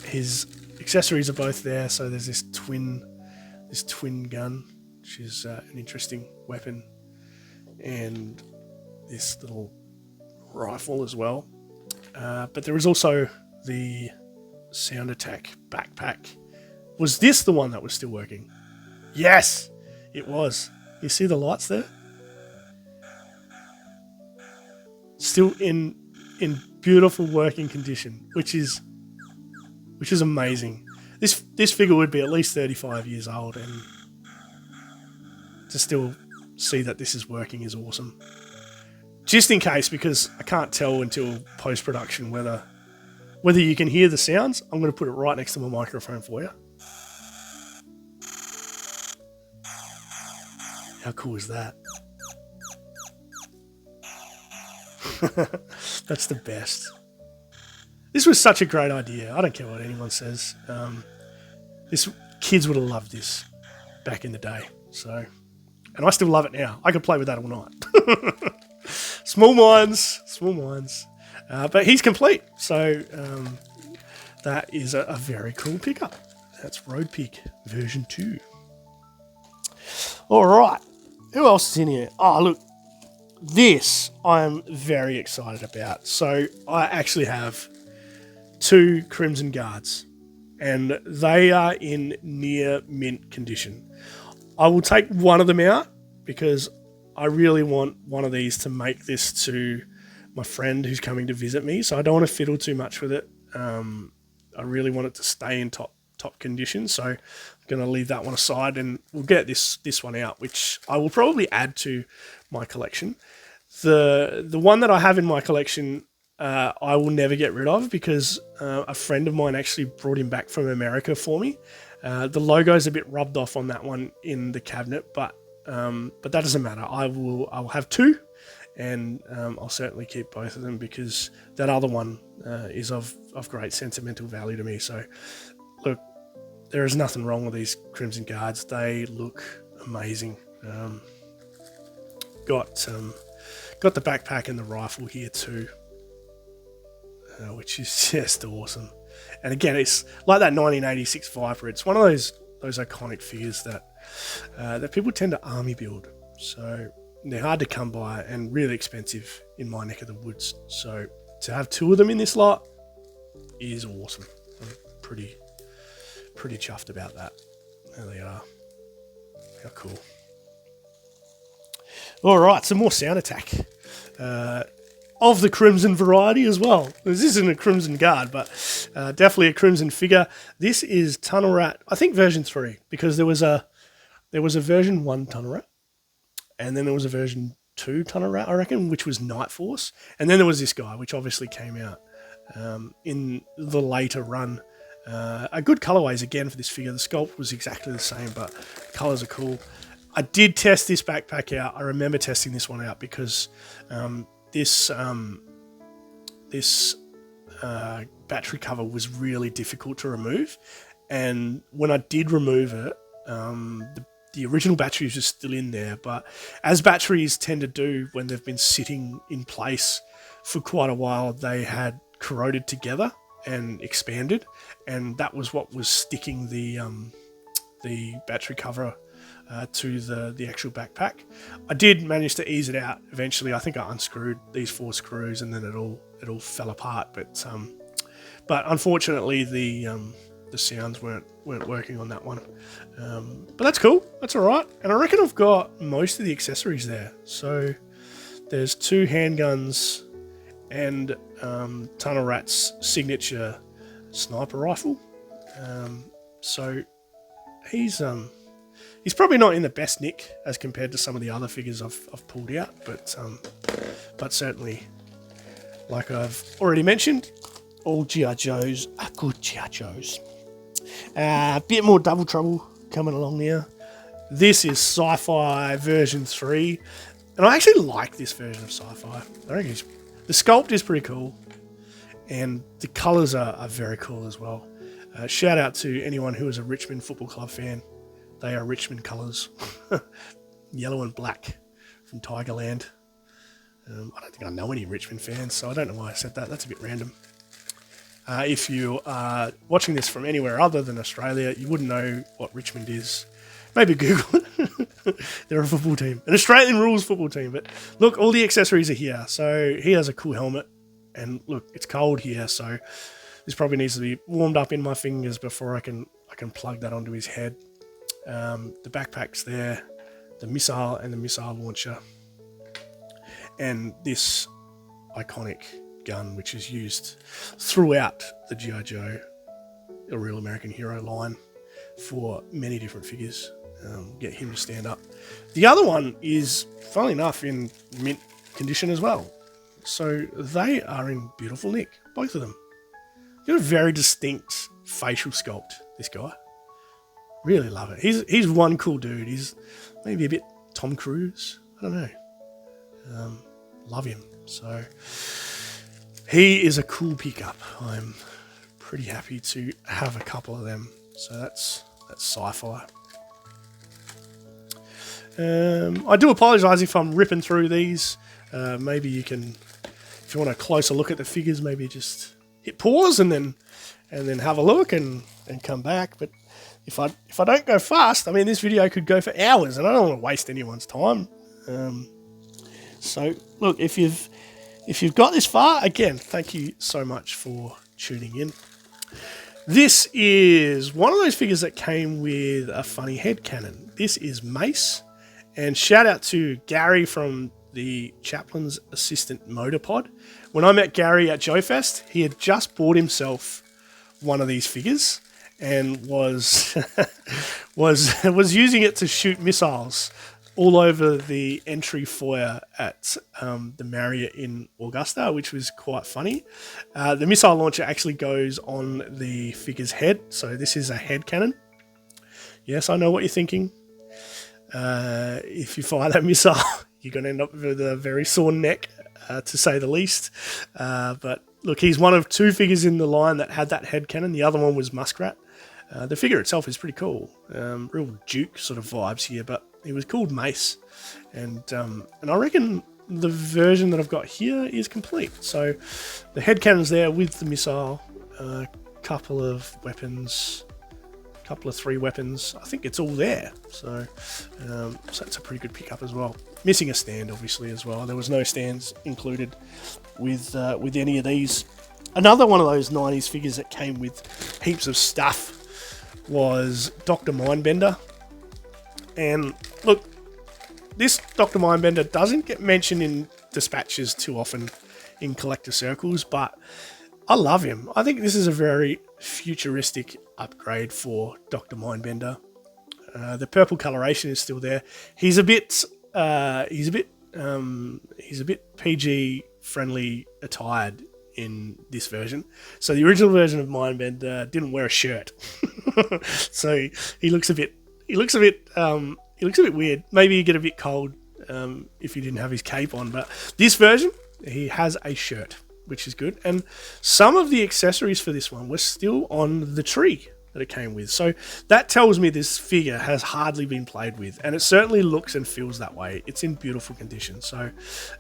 His accessories are both there. So there's this twin gun, which is an interesting weapon, and this little rifle as well. But there is also the Sound Attack backpack. Was this the one that was still working? Yes, it was. You see the lights there? Still in beautiful working condition, which is amazing. This figure would be at least 35 years old, and to still see that this is working is awesome. Just in case, because I can't tell until post-production whether you can hear the sounds, I'm going to put it right next to my microphone for you. How cool is that? That's the best. This was such a great idea. I don't care what anyone says. Kids would have loved this back in the day. So, and I still love it now. I could play with that all night. Small minds. But he's complete. So that is a very cool pickup. That's Road Pig version 2. All right. Who else is in here? Oh, look. This I'm very excited about. So I actually have 2 Crimson Guards, and they are in near mint condition. I will take one of them out because I really want one of these to make this to my friend who's coming to visit me. So I don't want to fiddle too much with it. I really want it to stay in top condition. So I'm going to leave that one aside, and we'll get this one out, which I will probably add to my collection. The one that I have in my collection, I will never get rid of because a friend of mine actually brought him back from America for me. The logo's a bit rubbed off on that one in the cabinet, but that doesn't matter. I'll have 2, and I'll certainly keep both of them because that other one is of great sentimental value to me. So, look, there is nothing wrong with these Crimson Guards. They look amazing. Got the backpack and the rifle here too, which is just awesome. And again, it's like that 1986 Viper. It's one of those iconic figures that people tend to army build. So they're hard to come by and really expensive in my neck of the woods. So to have 2 of them in this lot is awesome. I'm pretty chuffed about that. There they are. How cool. All right, some more Sound Attack. Of the Crimson variety as well. This isn't a Crimson Guard, but definitely a Crimson figure. This is Tunnel Rat, I think version 3, because there was a version 1 Tunnel Rat, and then there was a version 2 Tunnel Rat, I reckon, which was Night Force. And then there was this guy, which obviously came out in the later run. A good colorways again for this figure. The sculpt was exactly the same, but colors are cool. I did test this backpack out. I remember testing this one out because this battery cover was really difficult to remove. And when I did remove it, the original batteries were still in there, but as batteries tend to do when they've been sitting in place for quite a while, they had corroded together and expanded, and that was what was sticking the battery cover to the actual backpack. I did manage to ease it out eventually. I think I unscrewed these 4 screws and then it all fell apart. But unfortunately the sounds weren't working on that one. But that's cool. That's all right. And I reckon I've got most of the accessories there. So there's 2 handguns and Tunnel Rat's signature sniper rifle. So he's probably not in the best nick as compared to some of the other figures I've pulled out, but certainly, like I've already mentioned, all G.I. Joes are good G.I. Joes. A bit more Double Trouble coming along now. This is Sci-Fi version 3, and I actually like this version of Sci-Fi. I think the sculpt is pretty cool, and the colours are very cool as well. Shout out to anyone who is a Richmond Football Club fan. They are Richmond colours. Yellow and black from Tigerland. I don't think I know any Richmond fans, so I don't know why I said that. That's a bit random. If you are watching this from anywhere other than Australia, you wouldn't know what Richmond is. Maybe Google it. They're a football team. An Australian rules football team. But look, all the accessories are here. So he has a cool helmet. And look, it's cold here, so this probably needs to be warmed up in my fingers before I can plug that onto his head. The backpack's there, the missile and the missile launcher, and this iconic gun, which is used throughout the G.I. Joe, a Real American Hero line for many different figures. Get him to stand up. The other one is, funnily enough, in mint condition as well. So they are in beautiful nick, both of them. Got a very distinct facial sculpt, this guy. Really love it. He's one cool dude. He's maybe a bit Tom Cruise. I don't know. Love him. So he is a cool pickup. I'm pretty happy to have a couple of them. So that's Sci-Fi. I do apologise if I'm ripping through these. Maybe you can, if you want a closer look at the figures, maybe just hit pause and then have a look and come back. But if I don't go fast, I mean, this video could go for hours, and I don't want to waste anyone's time. So look, if you've got this far, again, thank you so much for tuning in. This is one of those figures that came with a funny head cannon. This is Mace, and shout out to Gary from the Chaplain's Assistant Motor Pod. When I met Gary at Joe Fest, he had just bought himself one of these figures and was using it to shoot missiles all over the entry foyer at the Marriott in Augusta, which was quite funny. The missile launcher actually goes on the figure's head, so this is a head cannon. Yes, I know what you're thinking. If you fire that missile, you're going to end up with a very sore neck, to say the least. But look, he's one of 2 figures in the line that had that head cannon. The other one was Muskrat. The figure itself is pretty cool. Real Duke sort of vibes here, but he was called Mace. And I reckon the version that I've got here is complete. So the head cannon's there with the missile, couple of weapons, couple of 3 weapons. I think it's all there. So that's a pretty good pickup as well. Missing a stand, obviously, as well. There was no stands included with any of these. Another one of those 90s figures that came with heaps of stuff was Dr. Mindbender. And look, this Dr. Mindbender doesn't get mentioned in dispatches too often in collector circles, but I love him. I think this is a very futuristic upgrade for Dr. Mindbender. The purple coloration is still there. He's a bit he's a bit PG friendly attired in this version. So the original version of Mindbender didn't wear a shirt, so he looks a bit weird. Maybe you get a bit cold if he didn't have his cape on. But this version, he has a shirt, which is good. And some of the accessories for this one were still on the tree that it came with. So that tells me this figure has hardly been played with, and it certainly looks and feels that way. It's in beautiful condition. So,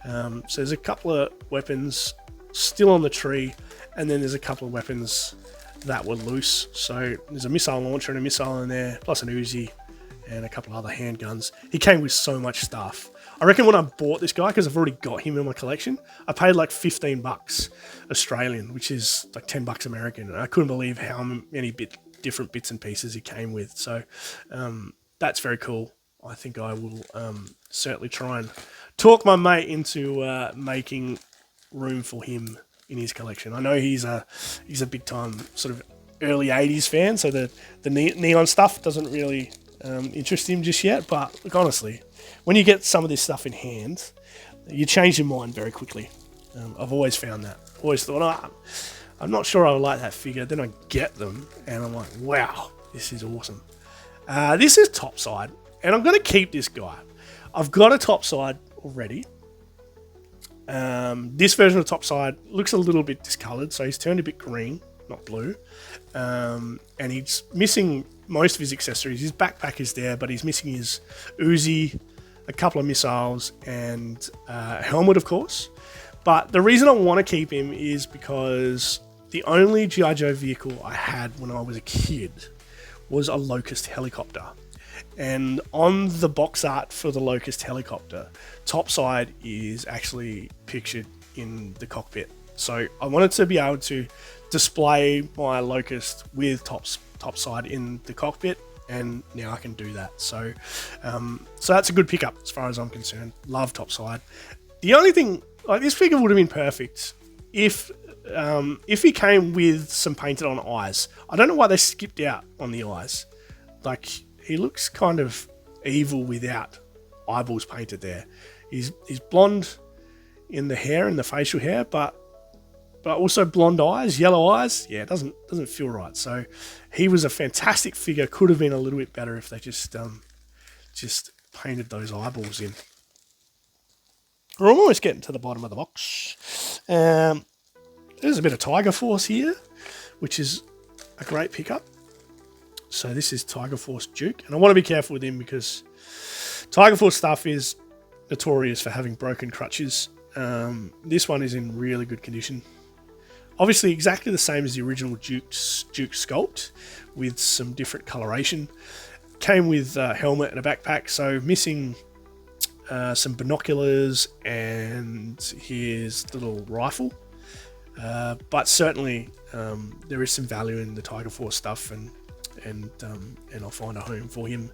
so there's a couple of weapons still on the tree, and then there's a couple of weapons that were loose. So there's a missile launcher and a missile in there, plus an Uzi and a couple of other handguns. He came with so much stuff. I reckon when I bought this guy, because I've already got him in my collection, I paid like 15 bucks Australian, which is like 10 bucks American. And I couldn't believe how many different bits and pieces he came with. So that's very cool. I think I will certainly try and talk my mate into making room for him in his collection. I know he's a big time sort of early 80s fan, so the neon stuff doesn't really interest him just yet. But look, honestly, when you get some of this stuff in hand, you change your mind very quickly. I've always found that. Always thought, I'm not sure I would like that figure. Then I get them, and I'm like, wow, this is awesome. This is topside, and I'm going to keep this guy. I've got a topside already. This version of topside looks a little bit discoloured, so he's turned a bit green, not blue. And he's missing most of his accessories. His backpack is there, but he's missing his Uzi, a couple of missiles, and a helmet, of course. But the reason I want to keep him is because the only G.I. Joe vehicle I had when I was a kid was a Locust helicopter. And on the box art for the Locust helicopter, topside is actually pictured in the cockpit. So I wanted to be able to display my Locust with topside in the cockpit, and now I can do that. So so that's a good pickup as far as I'm concerned. Love topside. The only thing, like, this figure would have been perfect if he came with some painted on eyes. I don't know why they skipped out on the eyes. Like, he looks kind of evil without eyeballs painted there. He's blonde in the hair and the facial hair, but also blonde eyes, yellow eyes. Yeah, it doesn't feel right. So he was a fantastic figure. Could have been a little bit better if they just painted those eyeballs in. We're almost getting to the bottom of the box. There's a bit of Tiger Force here, which is a great pickup. So this is Tiger Force Duke, and I want to be careful with him because Tiger Force stuff is notorious for having broken crutches. This one is in really good condition. Obviously exactly the same as the original Duke sculpt with some different coloration. Came with a helmet and a backpack, so missing some binoculars and his little rifle. But certainly there is some value in the Tiger Force stuff, and I'll find a home for him,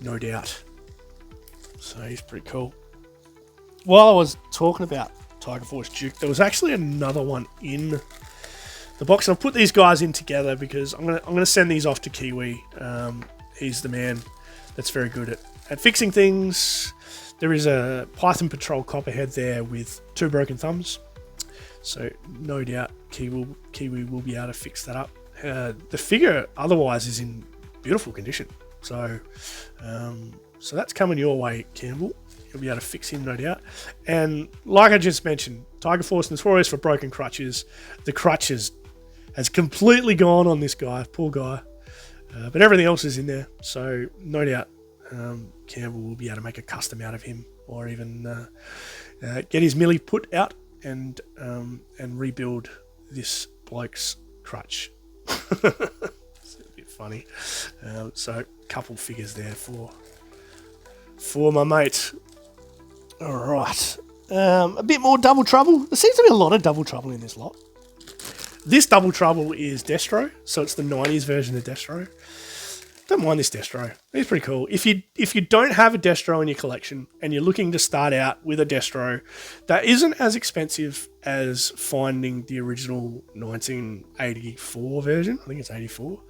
no doubt. So he's pretty cool. While I was talking about Tiger Force Duke, there was actually another one in the box, and I've put these guys in together because I'm gonna send these off to Kiwi. He's the man that's very good at fixing things. There is a Python Patrol Copperhead there with 2 broken thumbs, so no doubt Kiwi will be able to fix that up. The figure otherwise is in beautiful condition, so that's coming your way, Campbell. You'll be able to fix him, no doubt. And like I just mentioned, Tiger Force notorious for broken crutches. The crutches has completely gone on this guy, poor guy. But everything else is in there, so no doubt Campbell will be able to make a custom out of him, or even get his millie put out and rebuild this bloke's crutch. It's a bit funny. So a couple figures there for my mate. All right, a bit more Double Trouble. There seems to be a lot of Double Trouble in this lot. This Double Trouble is Destro, so it's the 90s version of Destro. Don't mind this Destro. It's pretty cool. If you don't have a Destro in your collection and you're looking to start out with a Destro that isn't as expensive as finding the original 1984 version, I think it's 84.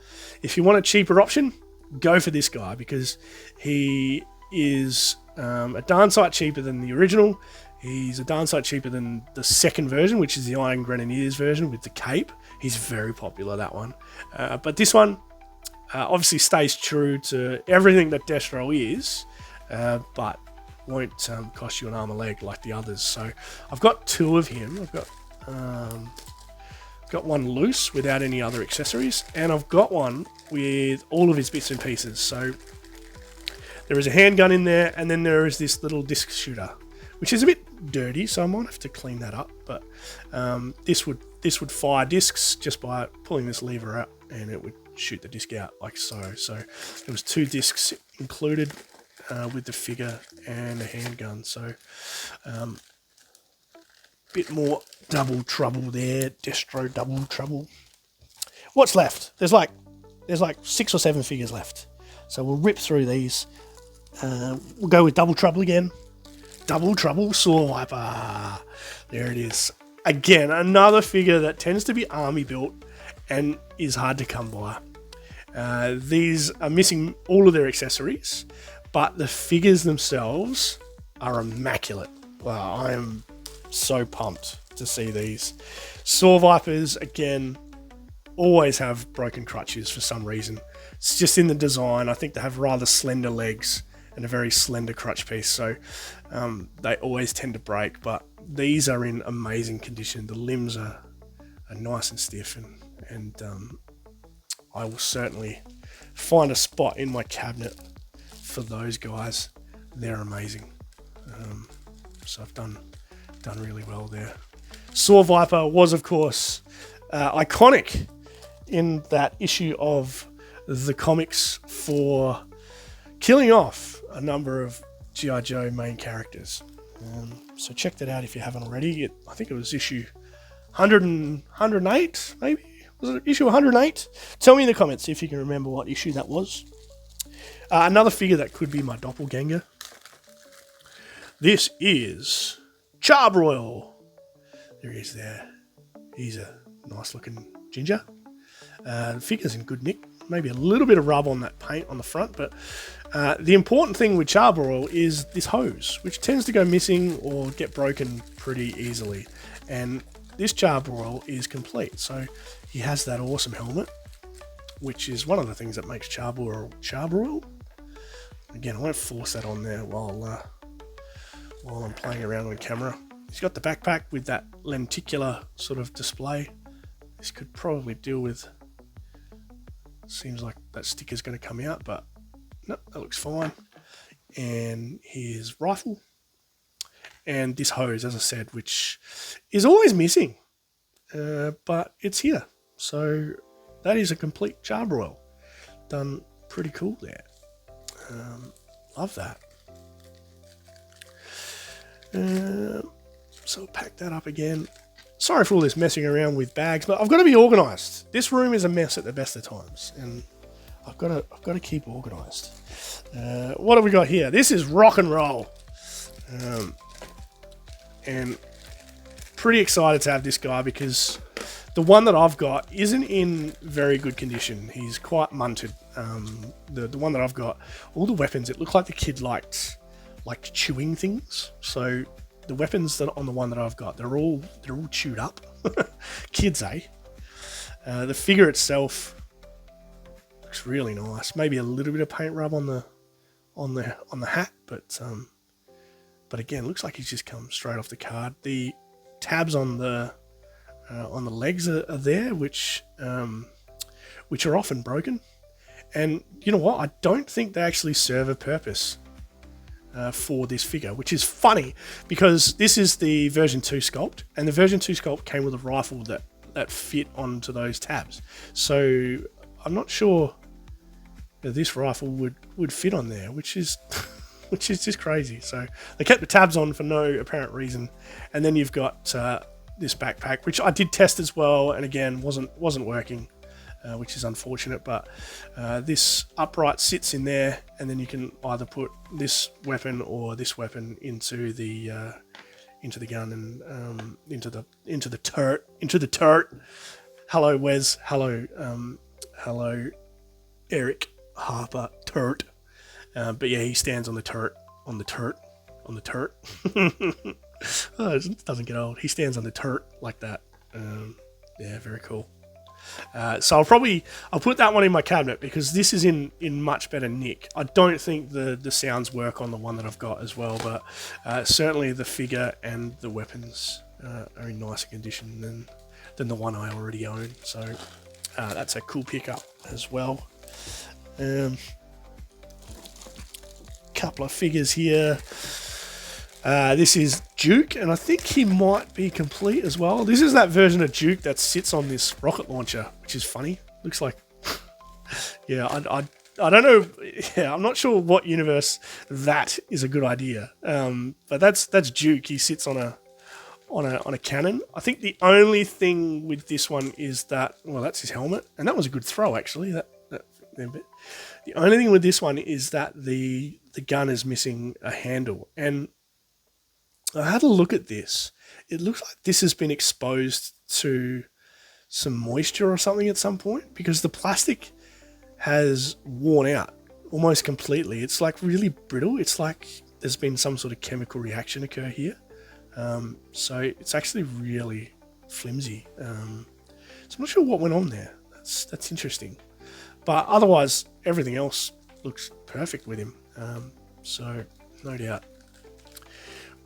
If you want a cheaper option, go for this guy because he is a darn sight cheaper than the original. He's a darn sight cheaper than the second version, which is the Iron Grenadiers version with the cape. He's very popular, that one. But this one obviously stays true to everything that Destro is, but won't cost you an arm and leg like the others. So I've got two of him. I've got one loose without any other accessories, and I've got one with all of his bits and pieces. So there is a handgun in there, and then there is this little disc shooter, which is a bit dirty, so I might have to clean that up. But this would fire discs just by pulling this lever out, and it would shoot the disc out like so. So there was 2 discs included with the figure and a handgun. So bit more double trouble there, Destro double trouble. What's left? There's like 6 or 7 figures left. So we'll rip through these. We'll go with double trouble again. Double Trouble Saw Viper. There it is. Again, another figure that tends to be army built and is hard to come by. These are missing all of their accessories, but the figures themselves are immaculate. Wow, I am so pumped to see these. Saw Vipers, again, always have broken crutches for some reason. It's just in the design. I think they have rather slender legs and a very slender crutch piece, so they always tend to break, but these are in amazing condition. The limbs are nice and stiff, and I will certainly find a spot in my cabinet for those guys. They're amazing. So I've done really well there. Saw Viper was, of course, iconic in that issue of the comics for killing off a number of G.I. Joe main characters. So check that out if you haven't already. I think it was issue 108, maybe? Was it issue 108? Tell me in the comments if you can remember what issue that was. Another figure that could be my doppelganger. This is Charbroil. There he is there. He's a nice looking ginger. The figure's in good nick. Maybe a little bit of rub on that paint on the front, but the important thing with Charbroil is this hose, which tends to go missing or get broken pretty easily. And this Charbroil is complete. So he has that awesome helmet, which is one of the things that makes Charbroil. Again, I won't force that on there while I'm playing around on camera. He's got the backpack with that lenticular sort of display. This could probably deal with... Seems like that sticker's going to come out, but no, that looks fine. And his rifle. And this hose, as I said, which is always missing. But it's here. So that is a complete Charbroil. Done pretty cool there. Love that. So I'll pack that up again. Sorry for all this messing around with bags, but I've got to be organised. This room is a mess at the best of times, and I've got to keep organised. What have we got here? This is rock and roll, and pretty excited to have this guy because the one that I've got isn't in very good condition. He's quite munted. The one that I've got, all the weapons, it looked like the kid liked chewing things. So the weapons that on the one that I've got, they're all chewed up. Kids, eh? The figure itself looks really nice. Maybe a little bit of paint rub on the hat, but again, looks like he's just come straight off the card. The tabs on the legs are there, which are often broken. And you know what? I don't think they actually serve a purpose for this figure, which is funny because this is the version 2 sculpt, and the version 2 sculpt came with a rifle that fit onto those tabs. So I'm not sure that this rifle would fit on there, which is just crazy. So they kept the tabs on for no apparent reason, and then you've got this backpack, which I did test as well, and again wasn't working. Which is unfortunate, but this upright sits in there, and then you can either put this weapon or this weapon into the gun and into the turret. Hello, Wes. Hello, Eric Harper. Turret. But yeah, he stands on the turret, on the turret, on the turret. Oh, it doesn't get old. He stands on the turret like that. Yeah, very cool. So I'll put that one in my cabinet because this is in much better nick. I don't think the sounds work on the one that I've got as well, but certainly the figure and the weapons are in nicer condition than the one I already own. So that's a cool pickup as well. Couple of figures here. This is Duke, and I think he might be complete as well. This is that version of Duke that sits on this rocket launcher, which is funny. Looks like, yeah, I don't know. Yeah, I'm not sure what universe that is a good idea. But that's Duke. He sits on a cannon. I think the only thing with this one is that, well, that's his helmet, and that was a good throw actually. The only thing with this one is that the gun is missing a handle, and I had a look at this. It looks like this has been exposed to some moisture or something at some point because the plastic has worn out almost completely. It's like really brittle. It's like there's been some sort of chemical reaction occur here. So it's actually really flimsy. So I'm not sure what went on there. That's interesting. But otherwise, everything else looks perfect with him. So no doubt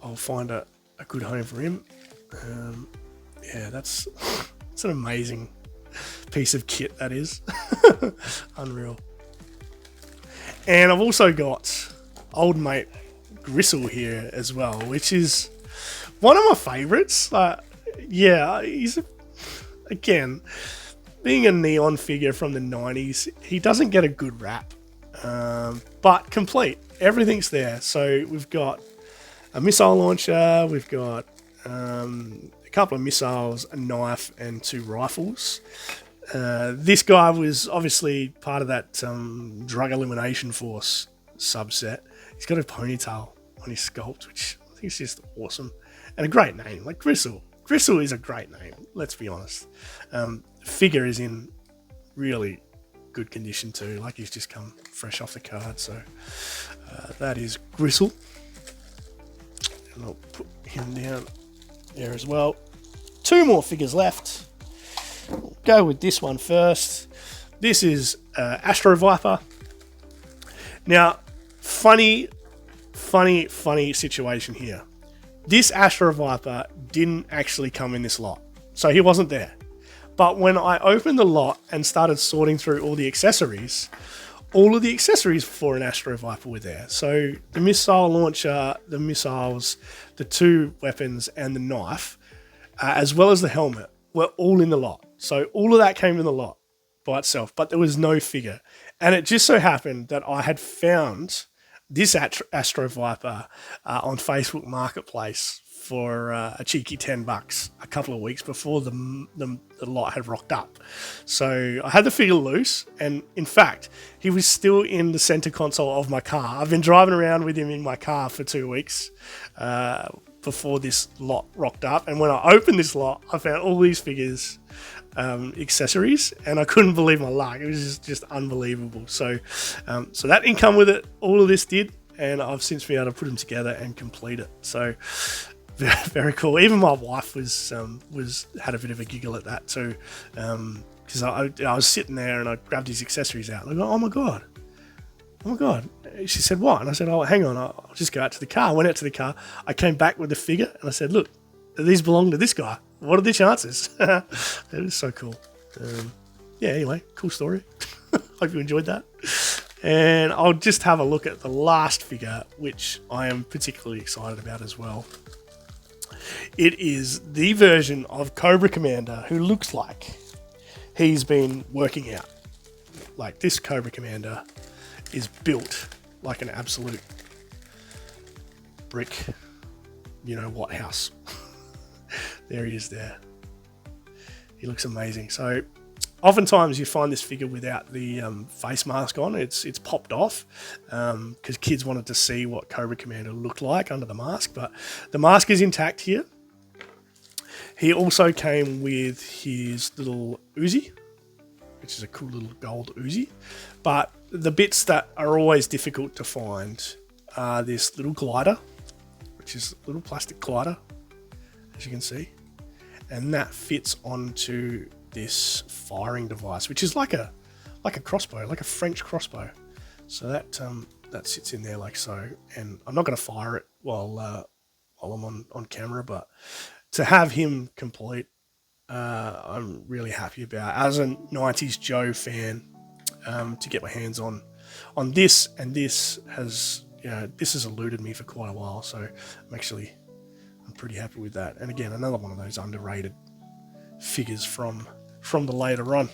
I'll find a good home for him. Yeah, that's an amazing piece of kit, that is. Unreal. And I've also got old mate Gristle here as well, which is one of my favourites. Yeah, he's again, being a neon figure from the 90s, he doesn't get a good rap, but complete. Everything's there. So we've got a missile launcher, we've got a couple of missiles, a knife, and 2 rifles. This guy was obviously part of that Drug Elimination Force subset. He's got a ponytail on his sculpt, which I think is just awesome. And a great name, like Gristle. Gristle is a great name, let's be honest. Figure is in really good condition too, like he's just come fresh off the card. So that is Gristle. And I'll put him down there as well. 2 more figures left. We'll go with this one first. This is Astro Viper. Now, funny situation here. This Astro Viper didn't actually come in this lot, so he wasn't there. But when I opened the lot and started sorting through all the accessories, all of the accessories for an Astro Viper were there. So the missile launcher, the missiles, the 2 weapons, and the knife, as well as the helmet, were all in the lot. So all of that came in the lot by itself, but there was no figure. And it just so happened that I had found this Astro Viper on Facebook Marketplace for a cheeky $10 a couple of weeks before the lot had rocked up. So I had the figure loose, and in fact, he was still in the center console of my car. I've been driving around with him in my car for 2 weeks before this lot rocked up, and when I opened this lot, I found all these figures, accessories, and I couldn't believe my luck. It was just unbelievable. So that didn't come with it. All of this did, and I've since been able to put them together and complete it. So very cool. Even my wife had a bit of a giggle at that too, because I was sitting there and I grabbed his accessories out. And I go, oh my god! She said, what? And I said, oh, hang on, I'll just go out to the car. I went out to the car. I came back with the figure and I said, look, these belong to this guy. What are the chances? It was so cool. Yeah. Anyway, cool story. Hope you enjoyed that. And I'll just have a look at the last figure, which I am particularly excited about as well. It is the version of Cobra Commander who looks like he's been working out. Like, this Cobra Commander is built like an absolute brick, you know what house. There he is there. He looks amazing. So oftentimes you find this figure without the face mask on. It's popped off because kids wanted to see what Cobra Commander looked like under the mask, but the mask is intact here. He also came with his little Uzi, which is a cool little gold Uzi, but the bits that are always difficult to find are this little glider, which is a little plastic glider, as you can see, and that fits onto this firing device, which is like a crossbow, like a French crossbow. So that sits in there like so, and I'm not going to fire it while I'm on camera, but to have him complete, I'm really happy about. As a 90s Joe fan, to get my hands on this, and this has eluded me for quite a while, so I'm pretty happy with that. And again, another one of those underrated figures from the later run.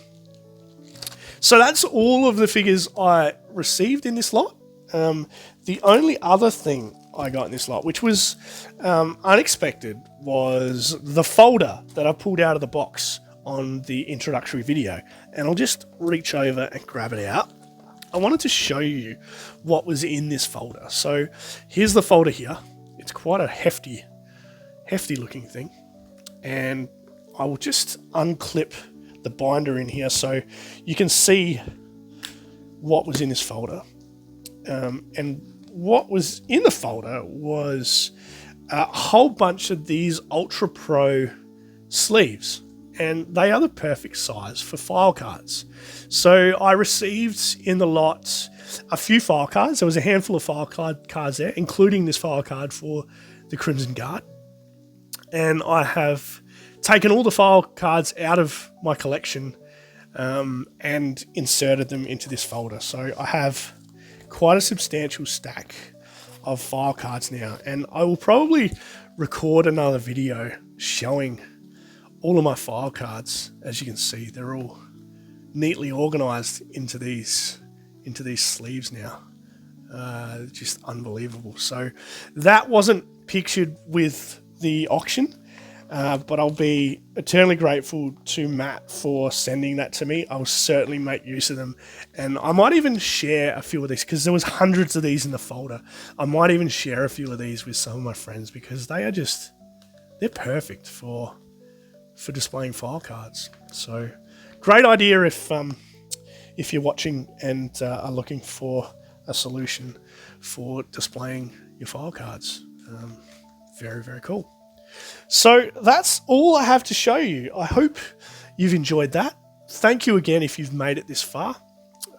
So that's all of the figures I received in this lot. The only other thing I got in this lot, which was unexpected, was the folder that I pulled out of the box on the introductory video. And I'll just reach over and grab it out. I wanted to show you what was in this folder. So here's the folder here. It's quite a hefty looking thing. And I will just unclip the binder in here so you can see what was in this folder. And what was in the folder was a whole bunch of these Ultra Pro sleeves, and they are the perfect size for file cards. So I received in the lot a few file cards. There was a handful of file cards there, including this file card for the Crimson Guard. And I have taken all the file cards out of my collection and inserted them into this folder. So I have quite a substantial stack of file cards now, and I will probably record another video showing all of my file cards. As you can see, they're all neatly organized into these sleeves now. Just unbelievable. So that wasn't pictured with the auction, but I'll be eternally grateful to Matt for sending that to me. I'll certainly make use of them, and I might even share a few of these, because there was hundreds of these in the folder. I might even share a few of these with some of my friends, because they're perfect for displaying file cards. So great idea if you're watching and are looking for a solution for displaying your file cards. Very, very cool. So that's all I have to show you. I hope you've enjoyed that. Thank you again if you've made it this far.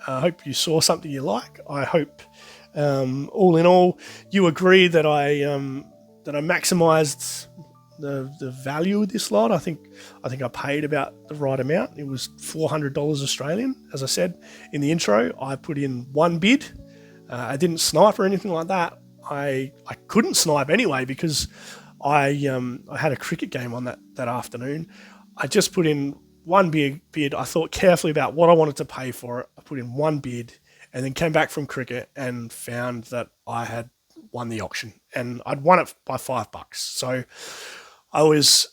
I hope you saw something you like. I hope, all in all, you agree that I maximized the value of this lot. I think I paid about the right amount. It was $400 Australian. As I said in the intro, I put in one bid. I didn't snipe or anything like that. I couldn't snipe anyway, because I had a cricket game on that afternoon. I just put in one bid. I thought carefully about what I wanted to pay for it. I put in one bid, and then came back from cricket and found that I had won the auction, and I'd won it by $5. So I was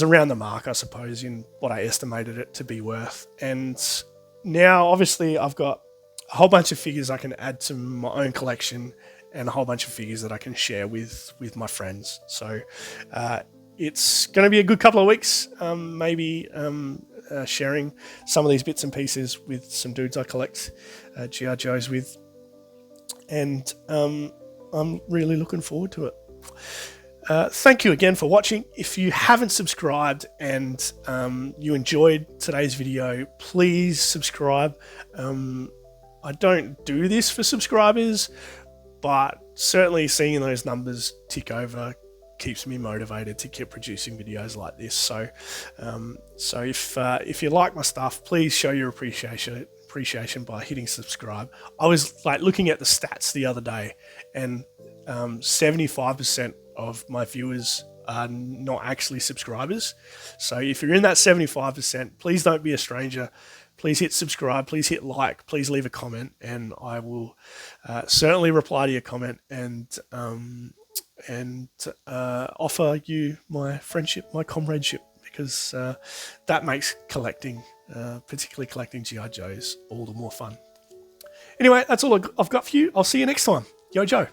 around the mark, I suppose, in what I estimated it to be worth. And now, obviously, I've got a whole bunch of figures I can add to my own collection, and a whole bunch of figures that I can share with my friends. So it's going to be a good couple of weeks, maybe sharing some of these bits and pieces with some dudes I collect GI Joes with. And I'm really looking forward to it. Thank you again for watching. If you haven't subscribed and you enjoyed today's video, please subscribe. I don't do this for subscribers, but certainly seeing those numbers tick over keeps me motivated to keep producing videos like this. So if you like my stuff, please show your appreciation by hitting subscribe. I was looking at the stats the other day, and 75% of my viewers are not actually subscribers. So if you're in that 75%, please don't be a stranger. Please hit subscribe, please hit like, please leave a comment, and I will certainly reply to your comment and offer you my friendship, my comradeship, because that makes collecting, particularly collecting GI Joes, all the more fun. Anyway, that's all I've got for you. I'll see you next time. Yo, Joe.